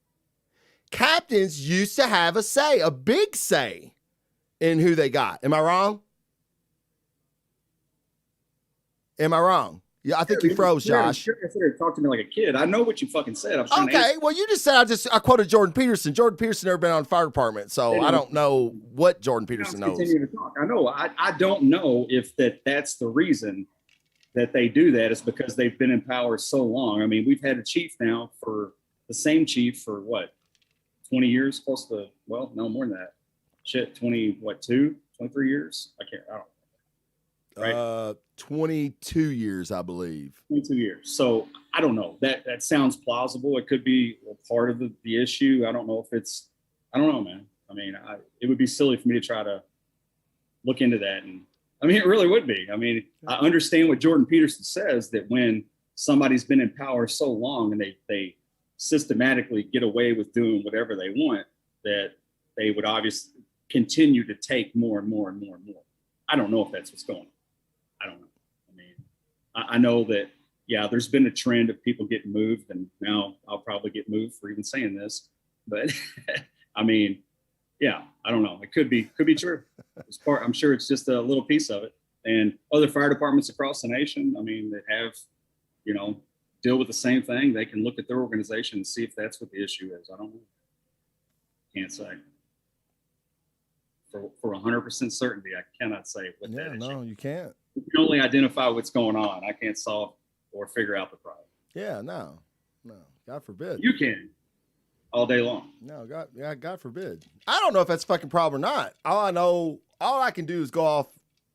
Captains used to have a say, a big say in who they got. Am I wrong? Am I wrong? Yeah, I think you froze, Josh. You're considered to talk to me like a kid. I know what you fucking said. I'm trying to Okay, well, you just said I quoted Jordan Peterson. Jordan Peterson never been on the fire department, so I don't know what Jordan Peterson knows. Continue to talk. I know. I don't know if that's the reason that they do that is because they've been in power so long. I mean, we've had a chief now for the same chief for what, 20 years, close to, well, no more than that. Shit, 23 years? I don't. Right? 22 years, I believe. 22 years. So I don't know. That sounds plausible. It could be part of the issue. I don't know if it's, I don't know, man. I mean, it would be silly for me to try to look into that. And I mean, it really would be. I mean, I understand what Jordan Peterson says, that when somebody's been in power so long and they systematically get away with doing whatever they want, that they would obviously continue to take more and more and more and more. I don't know if that's what's going on. I don't know. I mean, I know that, yeah, there's been a trend of people getting moved, and now I'll probably get moved for even saying this, but I mean, yeah, I don't know. It could be true. I'm sure it's just a little piece of it. And other fire departments across the nation, I mean, that have, deal with the same thing. They can look at their organization and see if that's what the issue is. I don't know. Can't say. For 100% certainty, I cannot say what that is. No, you can't. You can only identify what's going on. I can't solve or figure out the problem. Yeah, no. God forbid. You can all day long. No, God forbid. I don't know if that's a fucking problem or not. All I can do is go off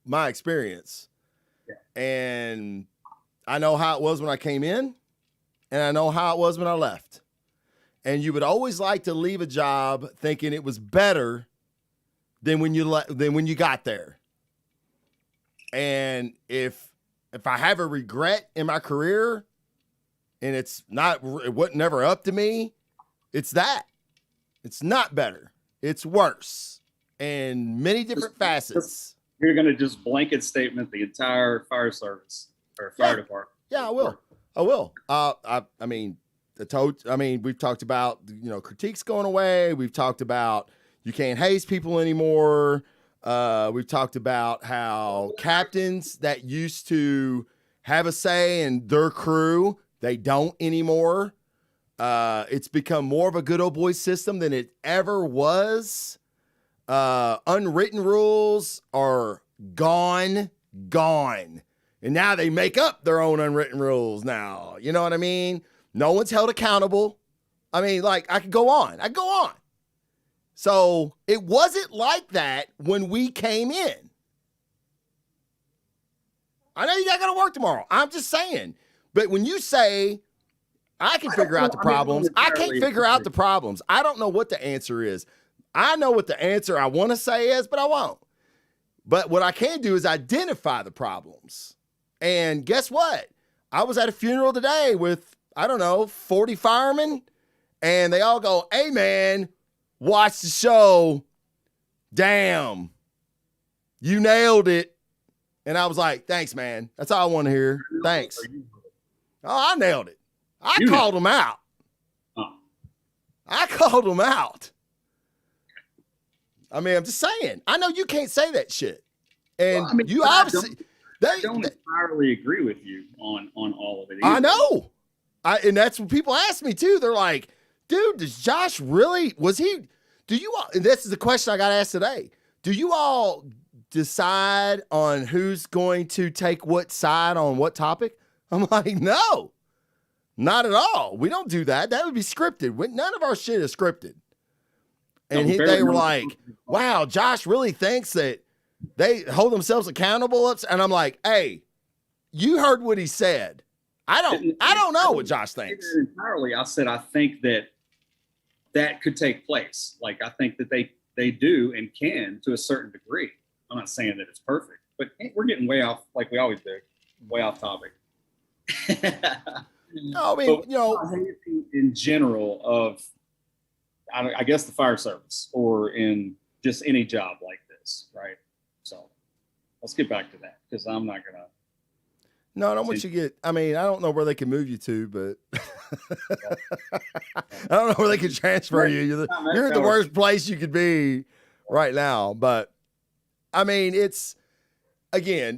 my experience. Yeah. And I know how it was when I came in, and I know how it was when I left. And you would always like to leave a job thinking it was better than when you got there. And if I have a regret in my career and it wasn't never up to me, it's that. It's not better. It's worse. And many different facets. You're going to just blanket statement the entire fire service or fire department. Yeah, I will. I mean, we've talked about, critiques going away. We've talked about you can't haze people anymore. We've talked about how captains that used to have a say in their crew, they don't anymore. It's become more of a good old boy system than it ever was. Unwritten rules are gone. And now they make up their own unwritten rules now. You know what I mean? No one's held accountable. I mean, I could go on. So it wasn't like that when we came in. I know you got to go to work tomorrow. I'm just saying. But when you say, I can figure out the problems, I can't figure out the problems. I don't know what the answer is. I know what the answer I want to say is, but I won't. But what I can do is identify the problems. And guess what? I was at a funeral today with, 40 firemen, and they all go, "Hey, man, watch the show. Damn, you nailed it." And I was like, "Thanks, man. That's all I want to hear. Thanks." Oh, I nailed it. I called them out. I called them out. I mean, I'm just saying. I know you can't say that shit. And you obviously... I don't entirely agree with you on all of it either. I know. And that's what people ask me, too. They're like, "Dude, does Josh really... Do you all..." And this is the question I got asked today. Do you all decide on who's going to take what side on what topic? I'm like, no. Not at all. We don't do that. That would be scripted. None of our shit is scripted. And they were like, "Wow, Josh really thinks that they hold themselves accountable." And I'm like, "Hey, you heard what he said. I don't know what Josh thinks." Entirely. I said, I think that could take place. Like, I think that they do and can to a certain degree. I'm not saying that it's perfect, but we're getting way off, like we always do, way off topic. No, I mean, in general of, I guess, the fire service or in just any job like this, right? So let's get back to that, because I'm not going to. No, I don't want you to get, I don't know where they can move you to, but I don't know where they can transfer you. You're at the worst place you could be right now. But it's, again,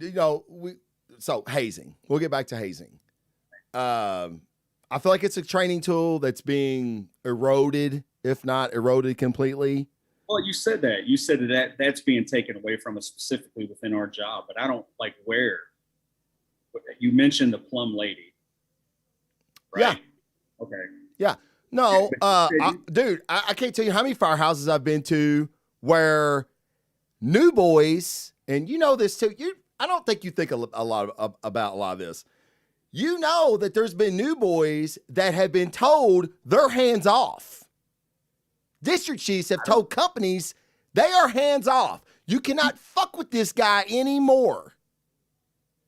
so hazing. We'll get back to hazing. I feel like it's a training tool that's being eroded, if not eroded completely. Well, you said that. You said that's being taken away from us specifically within our job, but I don't like where. You mentioned the plum lady, right? Yeah. Okay. Yeah. No, dude, I can't tell you how many firehouses I've been to where new boys, and you know this too. I don't think you think a lot about a lot of this. You know that there's been new boys that have been told they're hands off. District chiefs have told companies they are hands off. You cannot fuck with this guy anymore.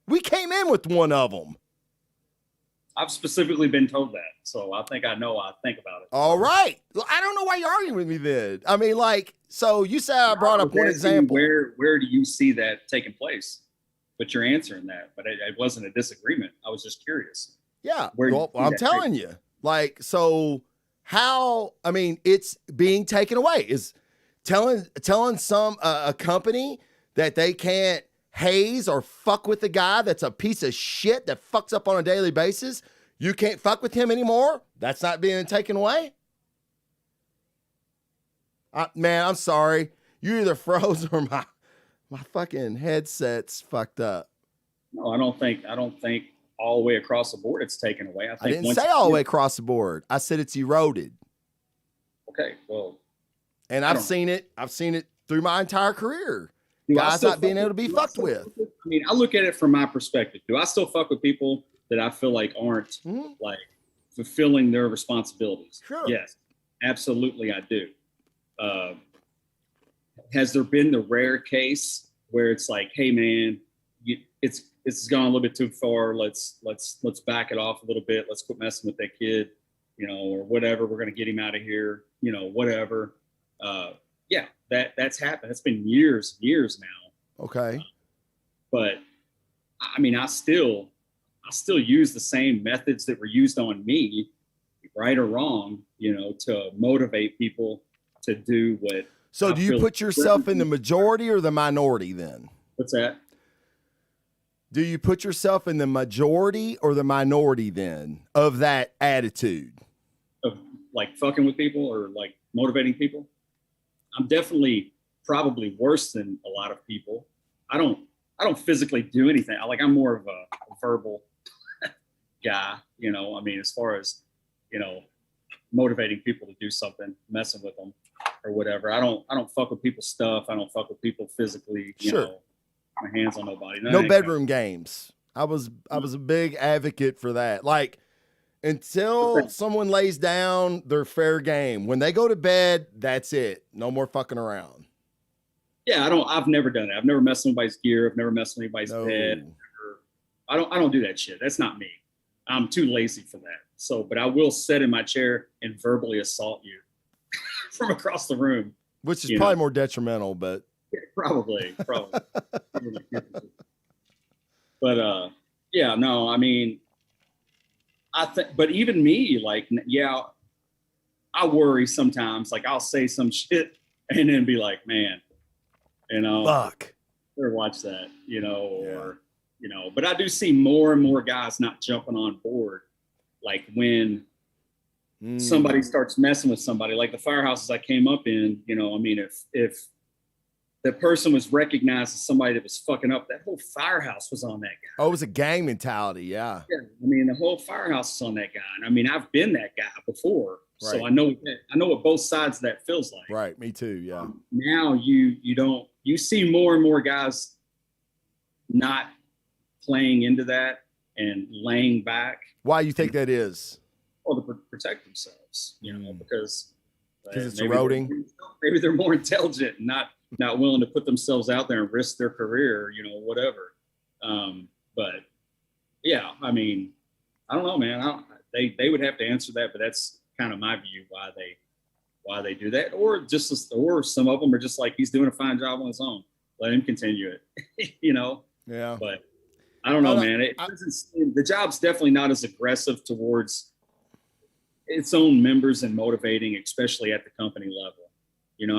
We came in with one of them. I've specifically been told that, so I think I know. I think about it. All right. Well, I don't know why you're arguing with me then. I mean, like, so you said I brought up one example. Where do you see that taking place? But you're answering that. But it wasn't a disagreement. I was just curious. Yeah. Well, I'm telling you. Like, so how? I mean, it's being taken away. Is telling some a company that they can't haze or fuck with the guy that's a piece of shit that fucks up on a daily basis. You can't fuck with him anymore. That's not being taken away. Man, I'm sorry. You either froze or my fucking headset's fucked up. No, I don't think all the way across the board it's taken away. I didn't say all the way across the board. I said it's eroded. Okay, well, and I've seen it through my entire career. Guys not being able to be fucked with. I mean, I look at it from my perspective. Do I still fuck with people that I feel like aren't like fulfilling their responsibilities? Sure. Yes, absolutely, I do. Has there been the rare case where it's like, hey man, it's gone a little bit too far. Let's back it off a little bit. Let's quit messing with that kid, or whatever. We're gonna get him out of here, whatever. Yeah, that's happened. It's been years now. Okay. But I mean, I still use the same methods that were used on me, right or wrong, to motivate people to do what. So do you put yourself in the majority or the minority then? What's that? Do you put yourself in the majority or the minority then of that attitude? Of like fucking with people or like motivating people? I'm definitely probably worse than a lot of people. I don't physically do anything. I'm more of a verbal guy, I mean, as far as, motivating people to do something, messing with them or whatever. I don't fuck with people's stuff. I don't fuck with people physically, sure. My hands on nobody. No bedroom games. I was a big advocate for that. Like, until someone lays down, they're fair game. When they go to bed, that's it. No more fucking around. Yeah, I've never done that. I've never messed with anybody's gear. I've never messed with anybody's bed. I don't do that shit. That's not me. I'm too lazy for that. So, but I will sit in my chair and verbally assault you from across the room. Which is probably more detrimental, but yeah, probably. But yeah, no, I mean, I think, but even me, like, yeah, I worry sometimes. Like, I'll say some shit and then be like, man, fuck, better watch that, or, but I do see more and more guys not jumping on board. Like when somebody starts messing with somebody, like the firehouses I came up in, I mean, if the person was recognized as somebody that was fucking up, that whole firehouse was on that guy. Oh, it was a gang mentality. Yeah. I mean, the whole firehouse is on that guy. And I mean, I've been that guy before. Right. So I know what both sides of that feels like. Right. Me too. Yeah. Now you see more and more guys not playing into that and laying back. Why you think that is? Well, to protect themselves, because it's eroding. Maybe they're more intelligent and not willing to put themselves out there and risk their career, whatever. But yeah, I mean, I don't know, man. They would have to answer that, but that's kind of my view why they do that, or some of them are just like, he's doing a fine job on his own. Let him continue it, Yeah. But I don't know, man. It doesn't seem, the job's definitely not as aggressive towards its own members and motivating, especially at the company level.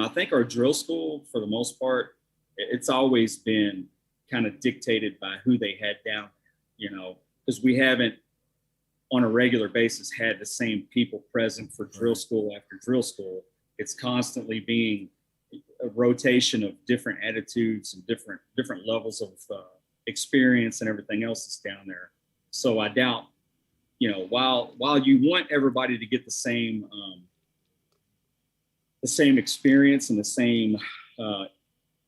I think our drill school, for the most part, it's always been kind of dictated by who they had down there. because we haven't on a regular basis had the same people present for drill school after drill school. It's constantly being a rotation of different attitudes and different levels of experience and everything else that's down there. So I doubt, while you want everybody to get the same experience and the same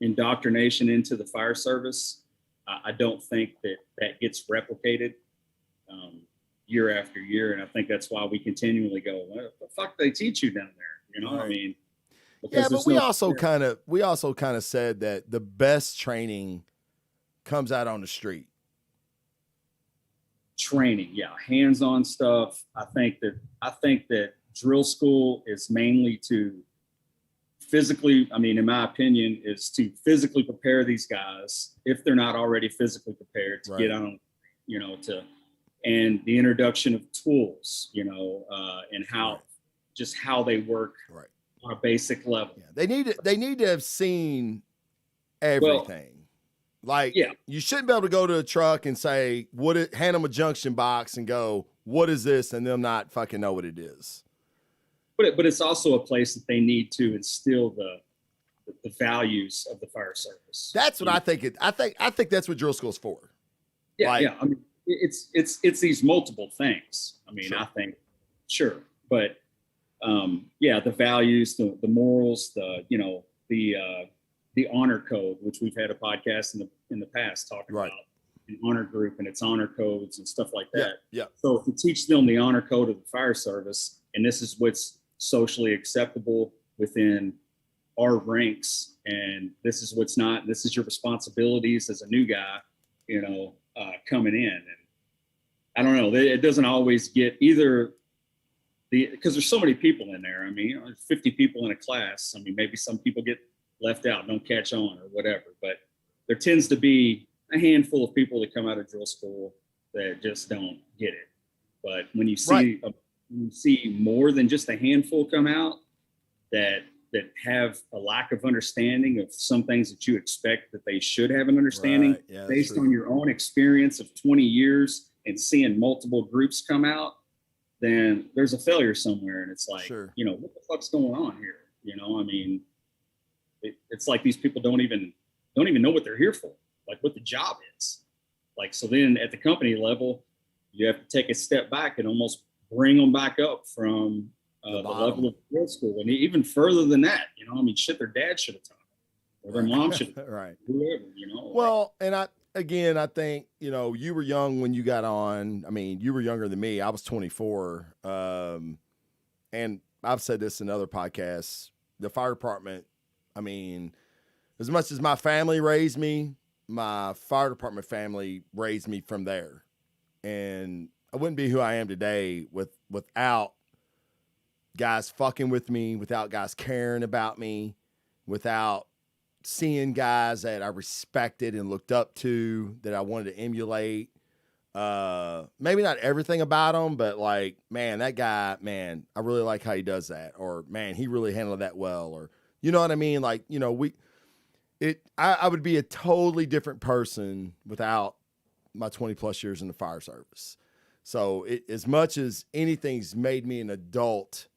indoctrination into the fire service, I don't think that gets replicated year after year. And I think that's why we continually go, what the fuck they teach you down there? Right. I mean, yeah, but we also kind of said that the best training comes out on the street. Training, yeah, hands-on stuff. I think that drill school is mainly to physically, in my opinion, is to physically prepare these guys if they're not already physically prepared to get on, and the introduction of tools, and how they work on a basic level. Yeah. They need to have seen everything. You shouldn't be able to go to a truck and say, hand them a junction box and go, what is this? And them not fucking know what it is. But it's also a place that they need to instill the values of the fire service. That's what I think. I think that's what drill school's for. Yeah, it's these multiple things. Sure. I think, sure, but the values, the morals, the honor code, which we've had a podcast in the past talking about the honor group and its honor codes and stuff like that. Yeah. So if you teach them the honor code of the fire service, and this is what's socially acceptable within our ranks, and this is what's not, this is your responsibilities as a new guy, coming in. And I don't know, it doesn't always get either because there's so many people in there. 50 people in a class. Maybe some people get left out, don't catch on or whatever, but there tends to be a handful of people that come out of drill school that just don't get it. But when you see you see more than just a handful come out that have a lack of understanding of some things that you expect that they should have an understanding based on your own experience of 20 years and seeing multiple groups come out, then there's a failure somewhere. And it's like, what the fuck's going on here? It's like these people don't even know what they're here for, like what the job is. Like, so then at the company level, you have to take a step back and almost bring them back up from the level of drill school, and even further than that. Shit, their dad should have taught them, or their mom should have whoever. Well, and I think you were young when you got on. You were younger than me. I was 24, and I've said this in other podcasts. The fire department. As much as my family raised me, my fire department family raised me from there, and I wouldn't be who I am today without guys fucking with me, without guys caring about me, without seeing guys that I respected and looked up to, that I wanted to emulate. Maybe not everything about him, but that guy, I really like how he does that. Or he really handled that well. Or, you know what I mean? I would be a totally different person without my 20 plus years in the fire service. So as much as anything's made me an adult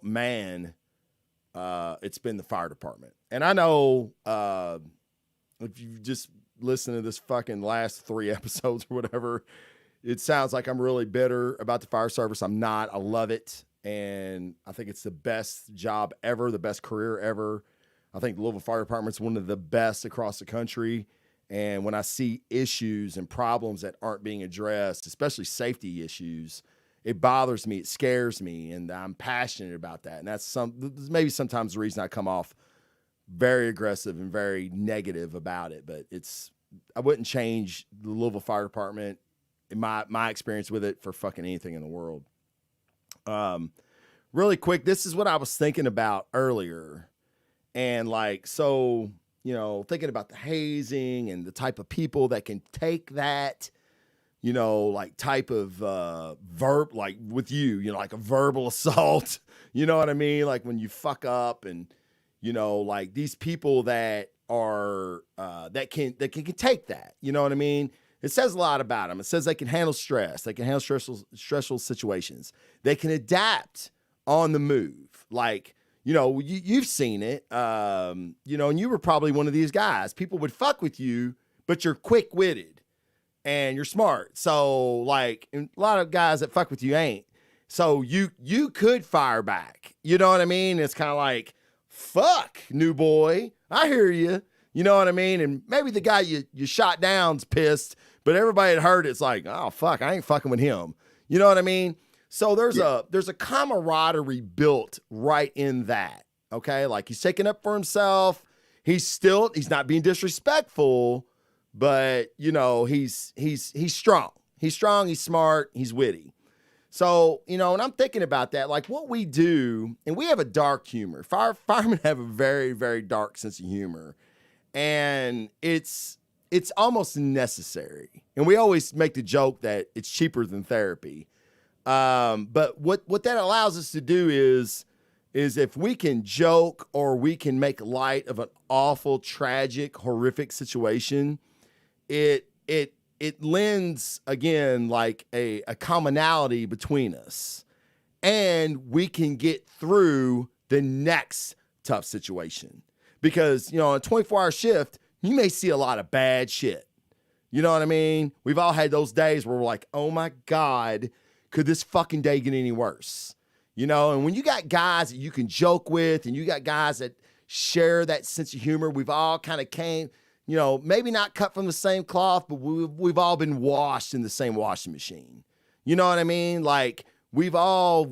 man, it's been the fire department. And I know, if you just listen to this fucking last 3 episodes or whatever, it sounds like I'm really bitter about the fire service. I'm not. I love it. And I think it's the best job ever, the best career ever. I think the Louisville Fire Department's one of the best across the country. And when I see issues and problems that aren't being addressed, especially safety issues, it bothers me. It scares me. And I'm passionate about that. And that's maybe sometimes the reason I come off very aggressive and very negative about it. But I wouldn't change the Louisville Fire Department in my experience with it for fucking anything in the world. Really quick, this is what I was thinking about earlier. And thinking about the hazing and the type of people that can take that, type of verb, like with you, like a verbal assault, you know what I mean? Like when you fuck up and, these people that are, that can take that, you know what I mean? It says a lot about them. It says they can handle stress. They can handle stressful situations. They can adapt on the move. Like, you've seen it, and you were probably one of these guys. People would fuck with you, but you're quick-witted and you're smart. So, like, a lot of guys that fuck with you ain't. So you could fire back. You know what I mean? It's kind of like, fuck, new boy. I hear you. You know what I mean? And maybe the guy you shot down's pissed, but everybody had heard it's like, oh, fuck, I ain't fucking with him. You know what I mean? So there's a camaraderie built right in that. Okay. Like, he's taking up for himself. He's not being disrespectful, but he's strong. He's strong. He's smart. He's witty. So, and I'm thinking about that, like what we do, and we have a dark humor. Firemen have a very, very dark sense of humor, and it's almost necessary. And we always make the joke that it's cheaper than therapy. But what that allows us to do is if we can joke or we can make light of an awful, tragic, horrific situation, it lends, again, like a commonality between us, and we can get through the next tough situation. Because, on a 24-hour shift, you may see a lot of bad shit. You know what I mean? We've all had those days where we're like, oh my God, could this fucking day get any worse? And when you got guys that you can joke with, and you got guys that share that sense of humor, we've all kind of came, maybe not cut from the same cloth, but we've all been washed in the same washing machine. You know what I mean? Like, we've all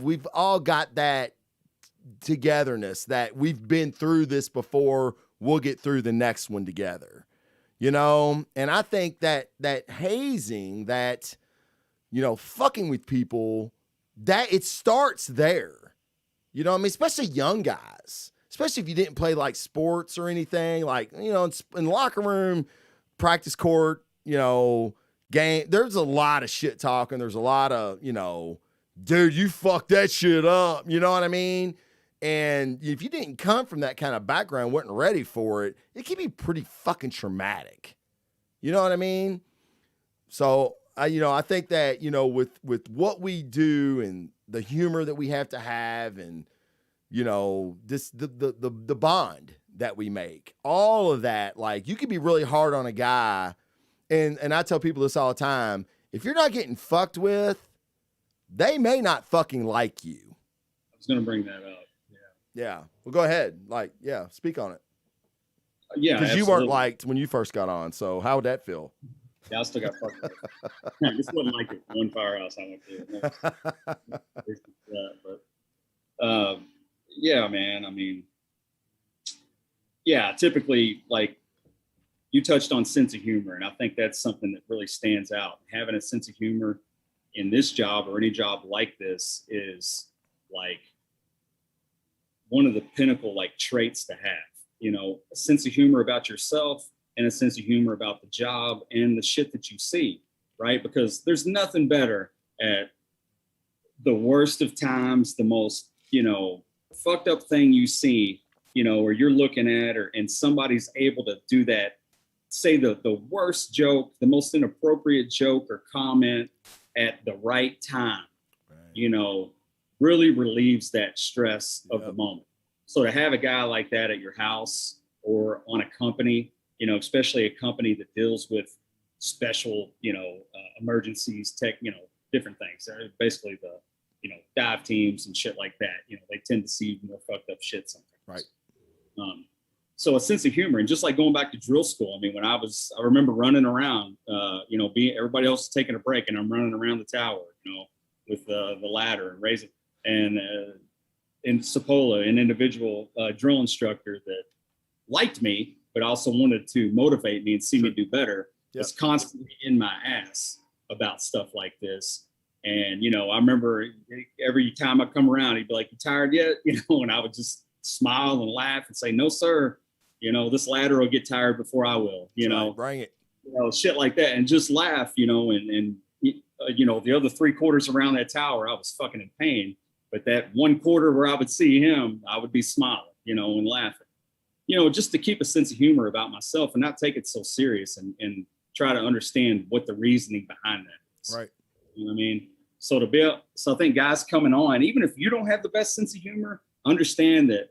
got that togetherness, that we've been through this before. We'll get through the next one together, and I think that hazing, that, fucking with people, that it starts there, what I mean? Especially young guys. Especially if you didn't play like sports or anything, like, in the locker room, practice court, game. There's a lot of shit talking. There's a lot of, dude, you fucked that shit up. You know what I mean? And if you didn't come from that kind of background, weren't ready for it, it can be pretty fucking traumatic. You know what I mean? So I think that, with what we do and the humor that we have to have, and the bond that we make, all of that, like, you can be really hard on a guy. And I tell people this all the time. If you're not getting fucked with, they may not fucking like you. I was going to bring that up. Yeah. Well, go ahead. Like, yeah, speak on it. Yeah. Because you weren't liked when you first got on. So how would that feel? Yeah, I still got fucked with. This wasn't like it. One firehouse I went to. But yeah, man. I mean, yeah, typically, like, you touched on sense of humor, and I think that's something that really stands out. Having a sense of humor in this job or any job like this is like one of the pinnacle, like, traits to have. A sense of humor about yourself and a sense of humor about the job and the shit that you see, right? Because there's nothing better at the worst of times, the most, fucked up thing you see, or you're looking at, and somebody's able to do that, say the worst joke, the most inappropriate joke or comment at the right time, right. Really relieves that stress of the moment. So to have a guy like that at your house or on a company, especially a company that deals with special, emergencies, different things. Basically the, dive teams and shit like that. They tend to see more fucked up shit sometimes. Right. So a sense of humor, and just like going back to drill school. I mean, when I remember running around, everybody else is taking a break, and I'm running around the tower, with the ladder and raising. And in Sapola, an individual drill instructor that liked me, but also wanted to motivate me and see me do better, was constantly in my ass about stuff like this. And, I remember every time I come around, he'd be like, "You tired yet?" And I would just smile and laugh and say, "No, sir. This ladder will get tired before I will, Bring it. Shit like that." And just laugh, and the other 3 quarters around that tower, I was fucking in pain. But that 1 quarter where I would see him, I would be smiling, and laughing, just to keep a sense of humor about myself and not take it so serious, and try to understand what the reasoning behind that is. Right. You know what I mean? So I think guys coming on, even if you don't have the best sense of humor, understand that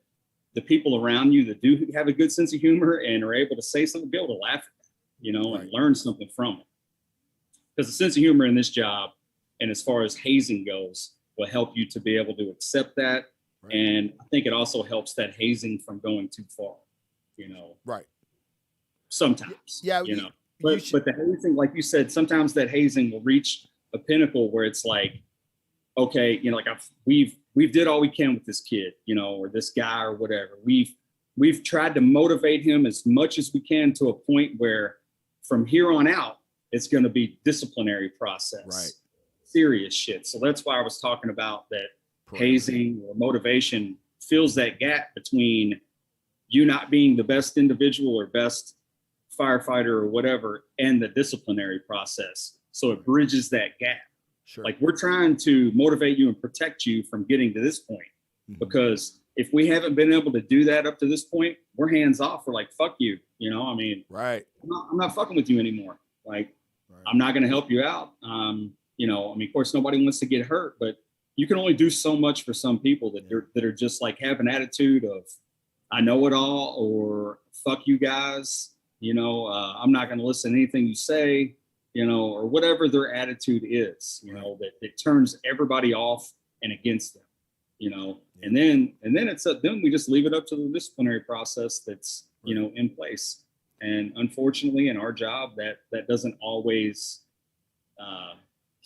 the people around you that do have a good sense of humor and are able to say something, be able to laugh at that, you know, Right. and learn something from it. Because the sense of humor in this job, and as far as hazing goes, will help you to be able to accept that. Right. And I think it also helps that hazing from going too far, you know. Right. Sometimes. Yeah. You know. But the hazing, like you said, sometimes that hazing will reach a pinnacle where it's like, okay, you know, like we've did all we can with this kid, you know, or this guy or whatever. We've tried to motivate him as much as we can to a point where from here on out, it's going to be disciplinary process, right? Serious shit. So that's why I was talking about that hazing or motivation fills that gap between you not being the best individual or best firefighter or whatever and the disciplinary process. So it bridges that gap. Sure. Like we're trying to motivate you and protect you from getting to this point. Mm-hmm. Because if we haven't been able to do that up to this point, we're hands off. We're like, fuck you. You know, I mean, right. I'm not fucking with you anymore. Like, right. I'm not going to help you out. You know, I mean, of course, nobody wants to get hurt, but you can only do so much for some people that are just like have an attitude of, I know it all, or fuck you guys. You know, I'm not going to listen to anything you say, you know, or whatever their attitude is, you know, that it turns everybody off and against them, you know, and then then we just leave it up to the disciplinary process that's, you know, in place. And unfortunately in our job, that doesn't always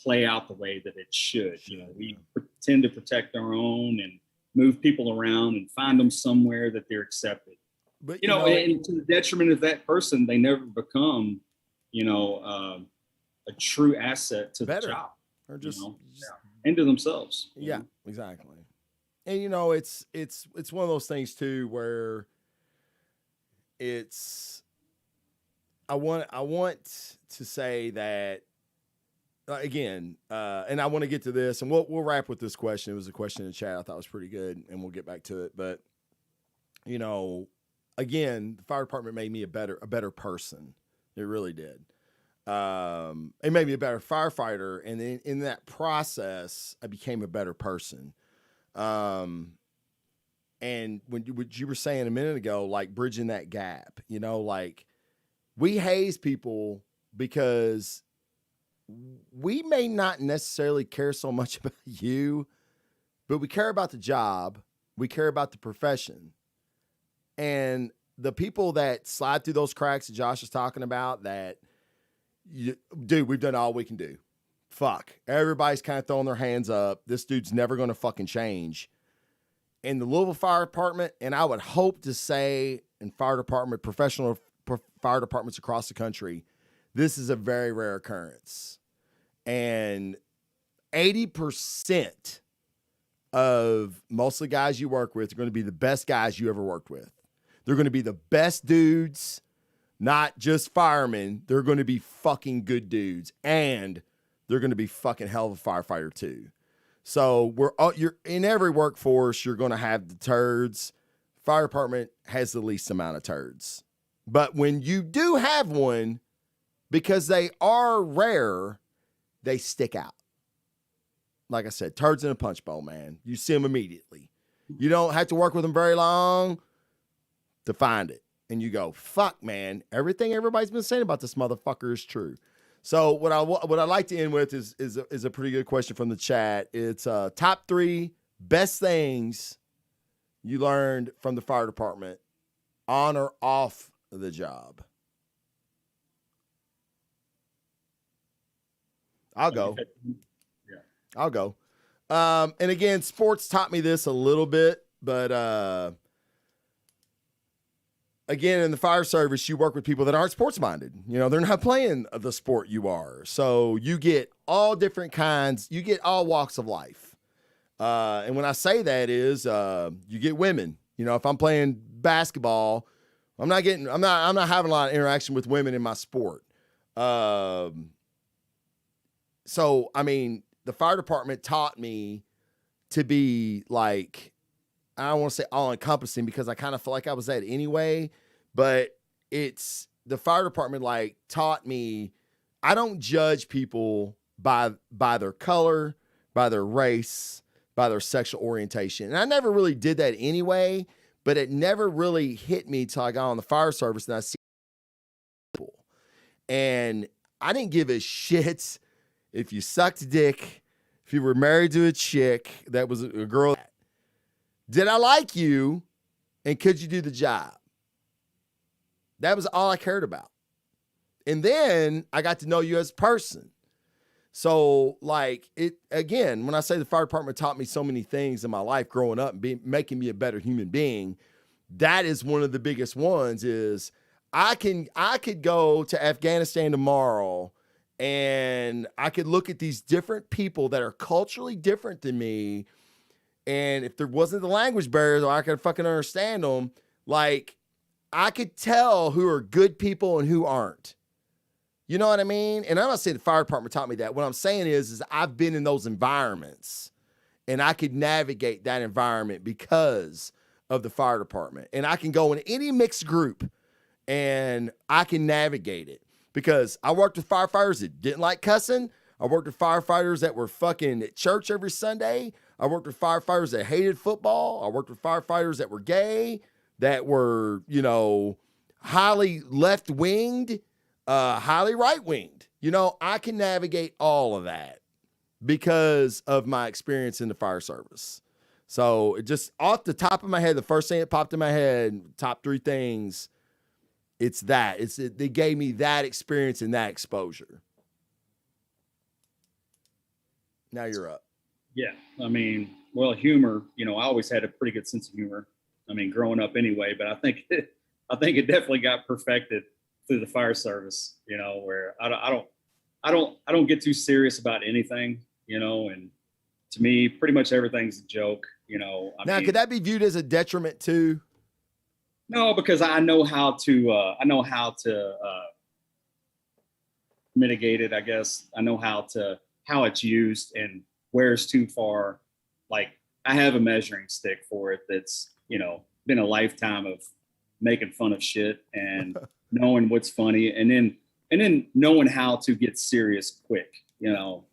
play out the way that it should. You know, we tend to protect our own and move people around and find them somewhere that they're accepted. But, you know, and to the detriment of that person, they never become, you know, a true asset to the job. Or just, you know, and to themselves. Yeah, exactly. And, you know, it's one of those things, too, where I want to say that, again, and I want to get to this, and we'll wrap with this question. It was a question in the chat I thought was pretty good, and we'll get back to it. But, you know, again, the fire department made me a better person. It really did. It made me a better firefighter, and in that process, I became a better person. And what you were saying a minute ago, like bridging that gap, you know, like we haze people because we may not necessarily care so much about you, but we care about the job. We care about the profession. And the people that slide through those cracks that Josh is talking about, that, dude, we've done all we can do. Fuck. Everybody's kind of throwing their hands up. This dude's never going to fucking change. In the Louisville Fire Department, and I would hope to say in professional fire departments across the country, this is a very rare occurrence. And 80% of most of the guys you work with are going to be the best guys you ever worked with. They're going to be the best dudes, not just firemen. They're going to be fucking good dudes, and they're going to be fucking hell of a firefighter too. So you're in every workforce, you're going to have the turds. Fire department has the least amount of turds. But when you do have one, because they are rare, they stick out. Like I said, turds in a punch bowl, man. You see them immediately. You don't have to work with them very long to find it. And you go, fuck, man, everything everybody's been saying about this motherfucker is true. So what I like to end with is a pretty good question from the chat. It's top 3 best things you learned from the fire department on or off the job. I'll go. Yeah. I'll go. And again, sports taught me this a little bit, but again, in the fire service, you work with people that aren't sports minded. You know, they're not playing the sport you are. So you get all different kinds, you get all walks of life. And when I say that is, you get women. You know, if I'm playing basketball, I'm not having a lot of interaction with women in my sport. So, I mean, the fire department taught me to be like, I don't want to say all encompassing because I kind of feel like I was that anyway, but it's the fire department like taught me I don't judge people by their color, by their race, by their sexual orientation. And I never really did that anyway, but it never really hit me till I got on the fire service and I see people. And I didn't give a shit if you sucked dick, if you were married to a chick that was a girl. Did I like you and could you do the job? That was all I cared about. And then I got to know you as a person. So like it, again, when I say the fire department taught me so many things in my life growing up and making me a better human being, that is one of the biggest ones is I could go to Afghanistan tomorrow and I could look at these different people that are culturally different than me. And if there wasn't the language barriers or I could fucking understand them, like I could tell who are good people and who aren't. You know what I mean? And I'm not saying the fire department taught me that. What I'm saying is I've been in those environments and I could navigate that environment because of the fire department. And I can go in any mixed group and I can navigate it because I worked with firefighters that didn't like cussing. I worked with firefighters that were fucking at church every Sunday. I worked with firefighters that hated football. I worked with firefighters that were gay, that were, you know, highly left-winged, highly right-winged. You know, I can navigate all of that because of my experience in the fire service. So it just off the top of my head, the first thing that popped in my head, top three things, it's that. They gave me that experience and that exposure. Now you're up. Yeah. I mean, well, humor, you know, I always had a pretty good sense of humor. I mean, growing up anyway, but I think it definitely got perfected through the fire service, you know, where I don't get too serious about anything, you know, and to me, pretty much everything's a joke, you know. I mean, could that be viewed as a detriment too? No, because I know how to mitigate it, I guess. I know how it's used and where it's too far. Like I have a measuring stick for it that's, you know, been a lifetime of making fun of shit and knowing what's funny and then knowing how to get serious quick, you know,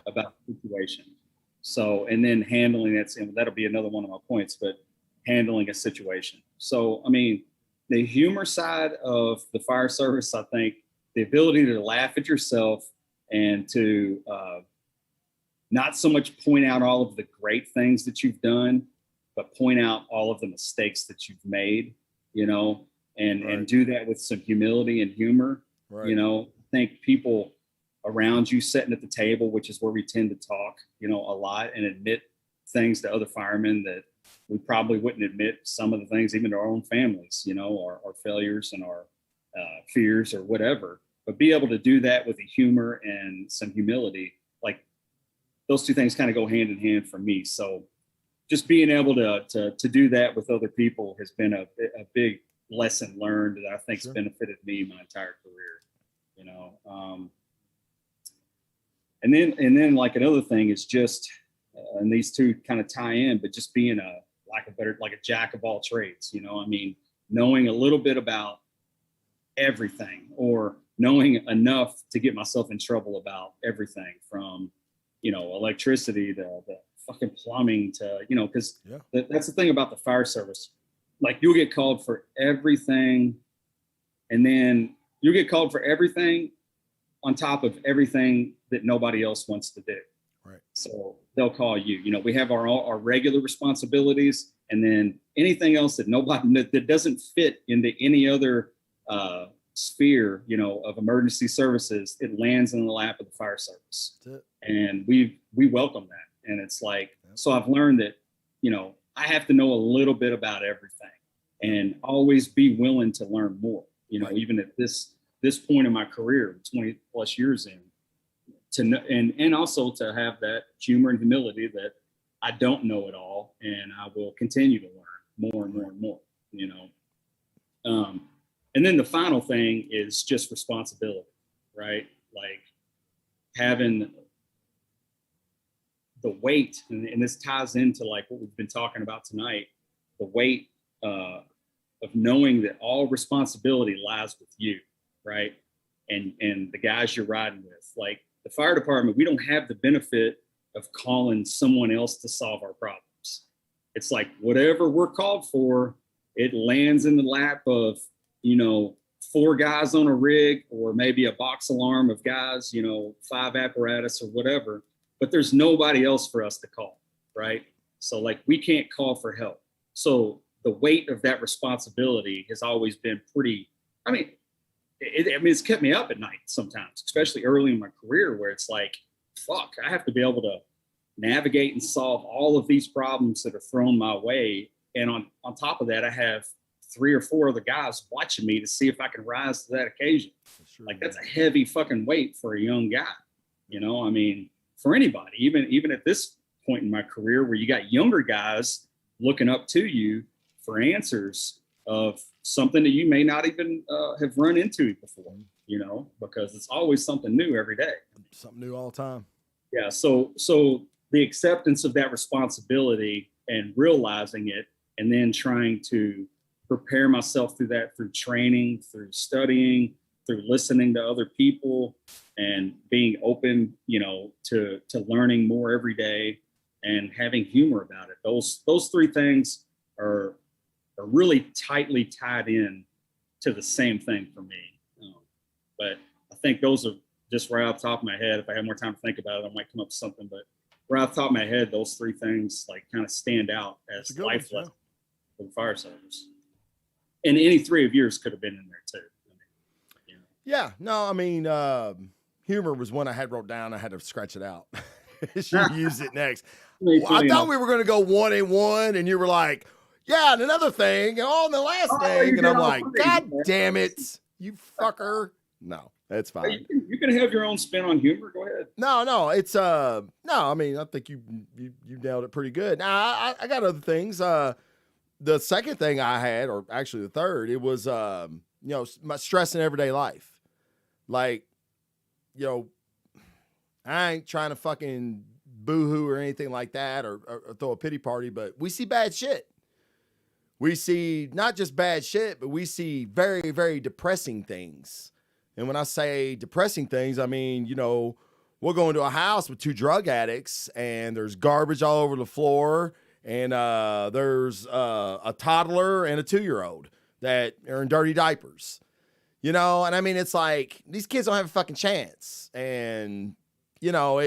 about the situation. So, and then handling it, and that'll be another one of my points, but handling a situation. So, I mean, the humor side of the fire service, I think the ability to laugh at yourself and to not so much point out all of the great things that you've done, but point out all of the mistakes that you've made, you know, and do that with some humility and humor. Right. You know, I think people around you sitting at the table, which is where we tend to talk, you know, a lot and admit things to other firemen that we probably wouldn't admit some of the things, even to our own families, you know, our failures and our fears or whatever, but be able to do that with a humor and some humility, like those two things kind of go hand in hand for me. So just being able to do that with other people has been a big lesson learned that I think's benefited me my entire career, you know. And then like another thing is just, and these two kind of tie in, but just being like a jack of all trades, you know, I mean, knowing a little bit about everything or knowing enough to get myself in trouble about everything from, you know, electricity to the fucking plumbing to, you know, because that's the thing about the fire service. Like you'll get called for everything and then you'll get called for everything on top of everything that nobody else wants to do. Right. So they'll call you. You know, we have our regular responsibilities, and then anything else that doesn't fit into any other sphere, you know, of emergency services, it lands in the lap of the fire service, and we welcome that. And it's like, so I've learned that, you know, I have to know a little bit about everything, and always be willing to learn more. You know, even at this point in my career, 20 plus years in, to know, and also to have that humor and humility that I don't know it all, and I will continue to learn more and more and more, you know. And then the final thing is just responsibility, right? Like having the weight, and this ties into like what we've been talking about tonight, the weight of knowing that all responsibility lies with you. right? And the guys you're riding with. Like the fire department, we don't have the benefit of calling someone else to solve our problems. It's like whatever we're called for, it lands in the lap of, you know, 4 guys on a rig, or maybe a box alarm of guys, you know, 5 apparatus or whatever, but there's nobody else for us to call, right? So like we can't call for help. So the weight of that responsibility has always been pretty, I mean, it's kept me up at night sometimes, especially early in my career, where it's like, fuck, I have to be able to navigate and solve all of these problems that are thrown my way. And on top of that, I have 3 or 4 other guys watching me to see if I can rise to that occasion. Sure, like that's a heavy fucking weight for a young guy. You know, I mean, for anybody, even at this point in my career where you got younger guys looking up to you for answers of something that you may not even have run into before, you know, because it's always something new every day. Something new all the time. Yeah. So the acceptance of that responsibility and realizing it, and then trying to prepare myself through that, through training, through studying, through listening to other people, and being open, you know, to learning more every day and having humor about it. Those 3 things are really tightly tied in to the same thing for me. But I think those are just right off the top of my head. If I had more time to think about it, I might come up with something, but right off the top of my head, those 3 things like kind of stand out as life lessons for the fire service. And any 3 of yours could have been in there too. I mean, you know. Yeah, no, I mean, humor was one I had wrote down. I had to scratch it out. Should use it next. I thought we were going to go 1 and 1, and you were like, yeah, and another thing, and the last thing, and I'm like, God damn it, you fucker. No, that's fine. You can have your own spin on humor. Go ahead. No, it's no, I mean, I think you nailed it pretty good. Now I got other things. The second thing I had, or actually the third, it was you know, my stress in everyday life. Like, you know, I ain't trying to fucking boo-hoo or anything like that, or throw a pity party, but we see bad shit. We see not just bad shit, but we see very, very depressing things. And when I say depressing things, I mean, you know, we'll go into a house with 2 drug addicts and there's garbage all over the floor, and there's a toddler and a 2-year-old that are in dirty diapers. You know, and I mean, it's like these kids don't have a fucking chance. And, you know,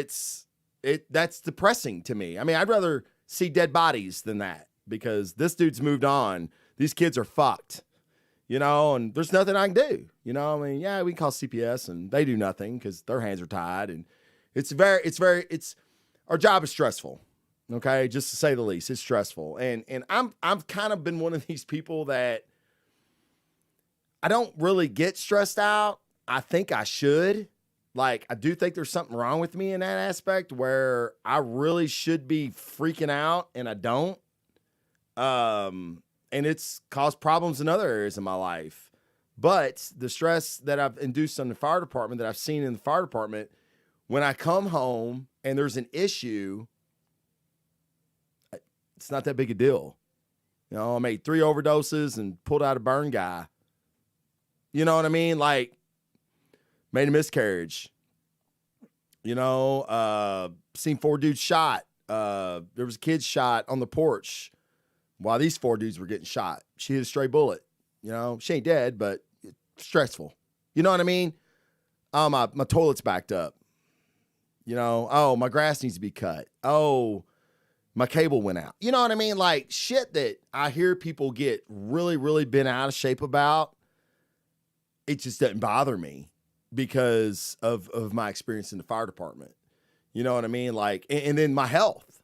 that's depressing to me. I mean, I'd rather see dead bodies than that, because this dude's moved on. These kids are fucked, you know, and there's nothing I can do. You know, I mean, yeah, we can call CPS and they do nothing because their hands are tied. And it's our job is stressful. Okay. Just to say the least, it's stressful. And I've kind of been one of these people that I don't really get stressed out. I think I should. Like, I do think there's something wrong with me in that aspect where I really should be freaking out and I don't. And it's caused problems in other areas of my life. But the stress that I've induced on the fire department, that I've seen in the fire department, when I come home and there's an issue, it's not that big a deal. You know, I made 3 overdoses and pulled out a burn guy. You know what I mean? Like, made a miscarriage. You know, seen 4 dudes shot. There was a kid shot on the porch while these 4 dudes were getting shot. She hit a stray bullet. You know, she ain't dead, but stressful. You know what I mean? Oh, my toilet's backed up. You know, oh, my grass needs to be cut. Oh, my cable went out. You know what I mean? Like, shit that I hear people get really, really bent out of shape about. It just doesn't bother me because of my experience in the fire department. You know what I mean? Like, and then my health.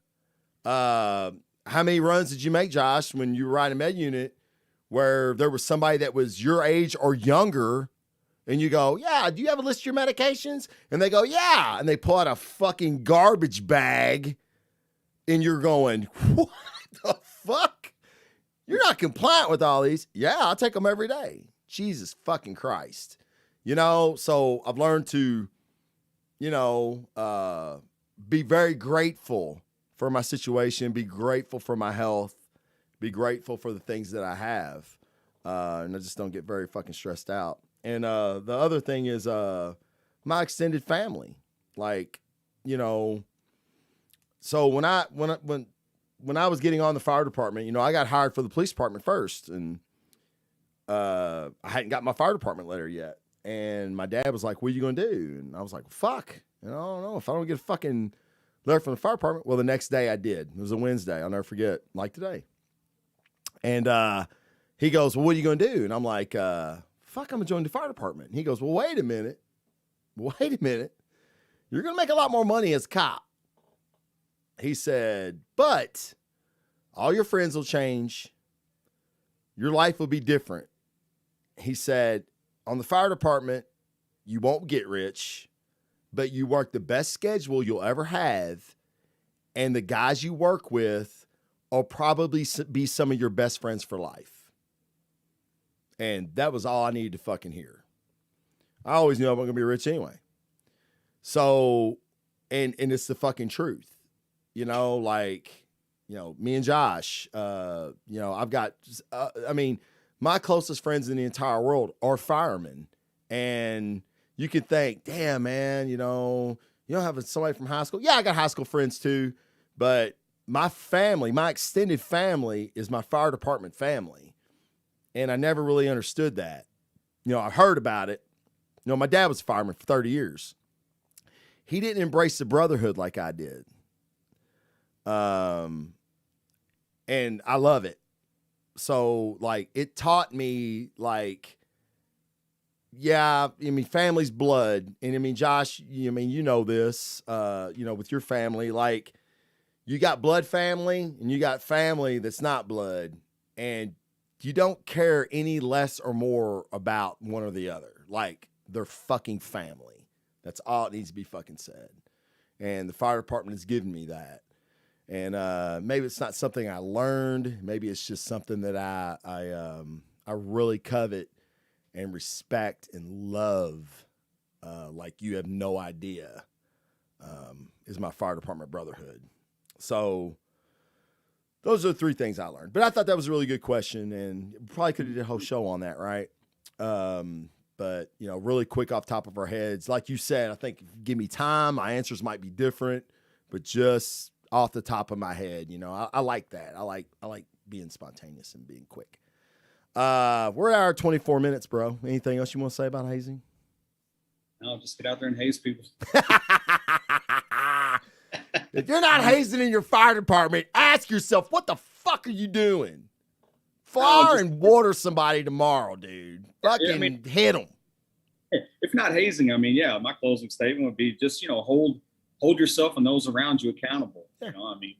How many runs did you make, Josh, when you were riding a med unit where there was somebody that was your age or younger, and you go, yeah, do you have a list of your medications? And they go, yeah. And they pull out a fucking garbage bag, and you're going, what the fuck? You're not compliant with all these. Yeah, I'll take them every day. Jesus fucking Christ. You know, so I've learned to, you know, be very grateful for my situation, be grateful for my health, be grateful for the things that I have. And I just don't get very fucking stressed out. And the other thing is my extended family. Like, you know, so when I was getting on the fire department, you know, I got hired for the police department first, and I hadn't got my fire department letter yet. And my dad was like, "What are you gonna do?" And I was like, "Fuck, you know, I don't know if I don't get a fucking letter from the fire department." Well, the next day I did. It was a Wednesday. I'll never forget, like today. And he goes, "Well, what are you gonna do?" And I'm like, "Fuck, I'm gonna join the fire department." And he goes, "Well, wait a minute. You're gonna make a lot more money as a cop." He said, "But all your friends will change. Your life will be different." He said, "On the fire department, you won't get rich, but you work the best schedule you'll ever have. And the guys you work with will probably be some of your best friends for life." And that was all I needed to fucking hear. I always knew I wasn't going to be rich anyway. So, and it's the fucking truth. You know, like, you know, me and Josh, you know, I've got, my closest friends in the entire world are firemen. And you could think, damn, man, you know, you don't have somebody from high school. Yeah, I got high school friends too. But my family, my extended family is my fire department family. And I never really understood that. You know, I heard about it. You know, my dad was a fireman for 30 years. He didn't embrace the brotherhood like I did. And I love it. So, like, it taught me, like, yeah, I mean, family's blood. And I mean, Josh, you know this, you know, with your family, like, you got blood family and you got family that's not blood. And you don't care any less or more about one or the other. Like, they're fucking family. That's all it needs to be fucking said. And the fire department has given me that. And maybe it's not something I learned. Maybe it's just something that I really covet and respect and love, like you have no idea, is my fire department brotherhood. So those are the three things I learned. But I thought that was a really good question, and probably could have did a whole show on that, right? But, you know, really quick off top of our heads, like you said, I think if you give me time, my answers might be different, but just off the top of my head, you know, I like that. I like being spontaneous and being quick. We're at our 24 minutes, bro. Anything else you want to say about hazing? No, just get out there and haze people. If you're not hazing in your fire department, ask yourself, what the fuck are you doing? Fire and water somebody tomorrow, dude. Fucking hit them. If not hazing, I mean, yeah, my closing statement would be just, you know, hold yourself and those around you accountable. Yeah. You know, I mean,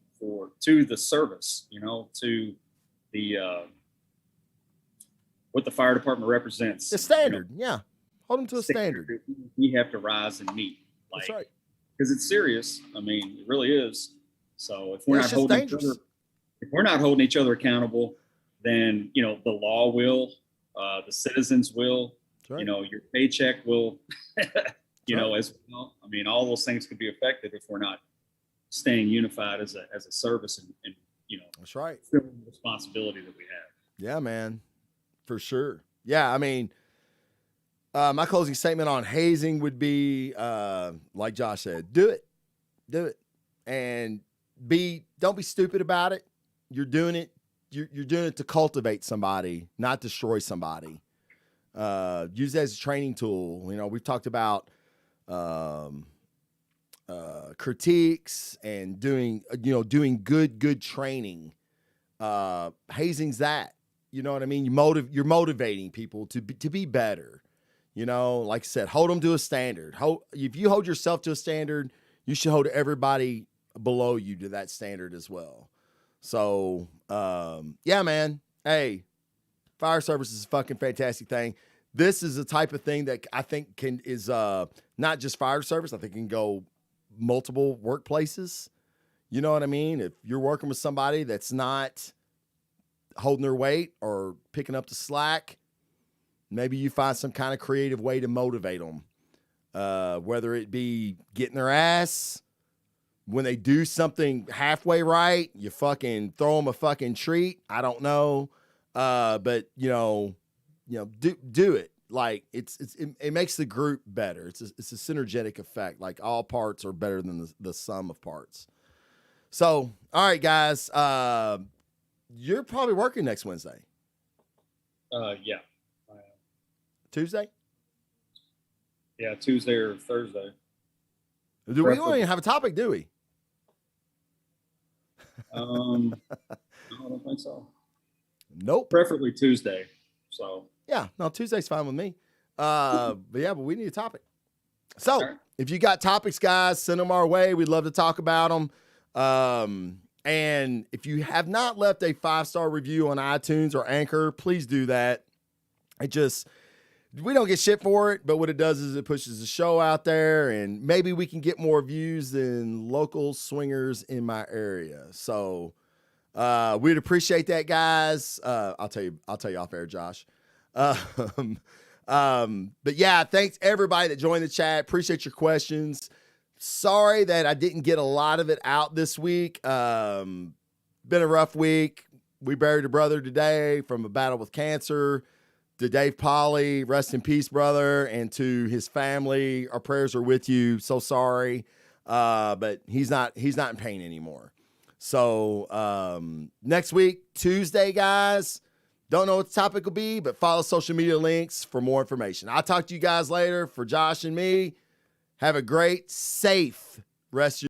to the service, you know, to the what the fire department represents. The standard, you know, yeah. Hold them to a standard. You have to rise and meet. Like, that's right. Because it's serious. I mean, it really is. So if we're if we're not holding each other accountable, then, you know, the law will, the citizens will, right. You know, your paycheck will, you know, as well. I mean, all those things could be affected if we're not staying unified as a service and you know, that's right. The responsibility that we have. Yeah, man, for sure. Yeah, I mean, my closing statement on hazing would be, like Josh said, do it, and don't be stupid about it. You're doing it. You're doing it to cultivate somebody, not destroy somebody. Use it as a training tool. You know, we've talked about critiques and doing good training. Hazing's that. You know what I mean? You're motivating people to be better. You know, like I said, hold them to a standard. If you hold yourself to a standard, you should hold everybody below you to that standard as well. So, yeah, man. Hey, fire service is a fucking fantastic thing. This is the type of thing that I think is not just fire service. I think can go multiple workplaces. You know what I mean? If you're working with somebody that's not holding their weight or picking up the slack, maybe you find some kind of creative way to motivate them. Whether it be getting their ass, when they do something halfway right, you fucking throw them a fucking treat. I don't know. But do it. like it makes the group better. It's a synergetic effect. Like all parts are better than the sum of parts. So, all right, guys, you're probably working next Wednesday. Yeah. Tuesday? Yeah, Tuesday or Thursday. We don't even have a topic, do we? No, I don't think so. Nope. Preferably Tuesday. So yeah, no, Tuesday's fine with me. But we need a topic. So if you got topics, guys, send them our way. We'd love to talk about them. And if you have not left a 5-star review on iTunes or Anchor, please do that. We don't get shit for it, but what it does is it pushes the show out there, and maybe we can get more views than local swingers in my area. So we'd appreciate that, guys. I'll tell you off air, Josh. But yeah, thanks everybody that joined the chat. Appreciate your questions. Sorry that I didn't get a lot of it out this week. Been a rough week. We buried a brother today from a battle with cancer. To Dave Polly, rest in peace, brother, and to his family, our prayers are with you. So sorry, but he's not in pain anymore. So next week, Tuesday, guys, don't know what the topic will be, but follow social media links for more information. I'll talk to you guys later. For Josh and me, have a great, safe rest of your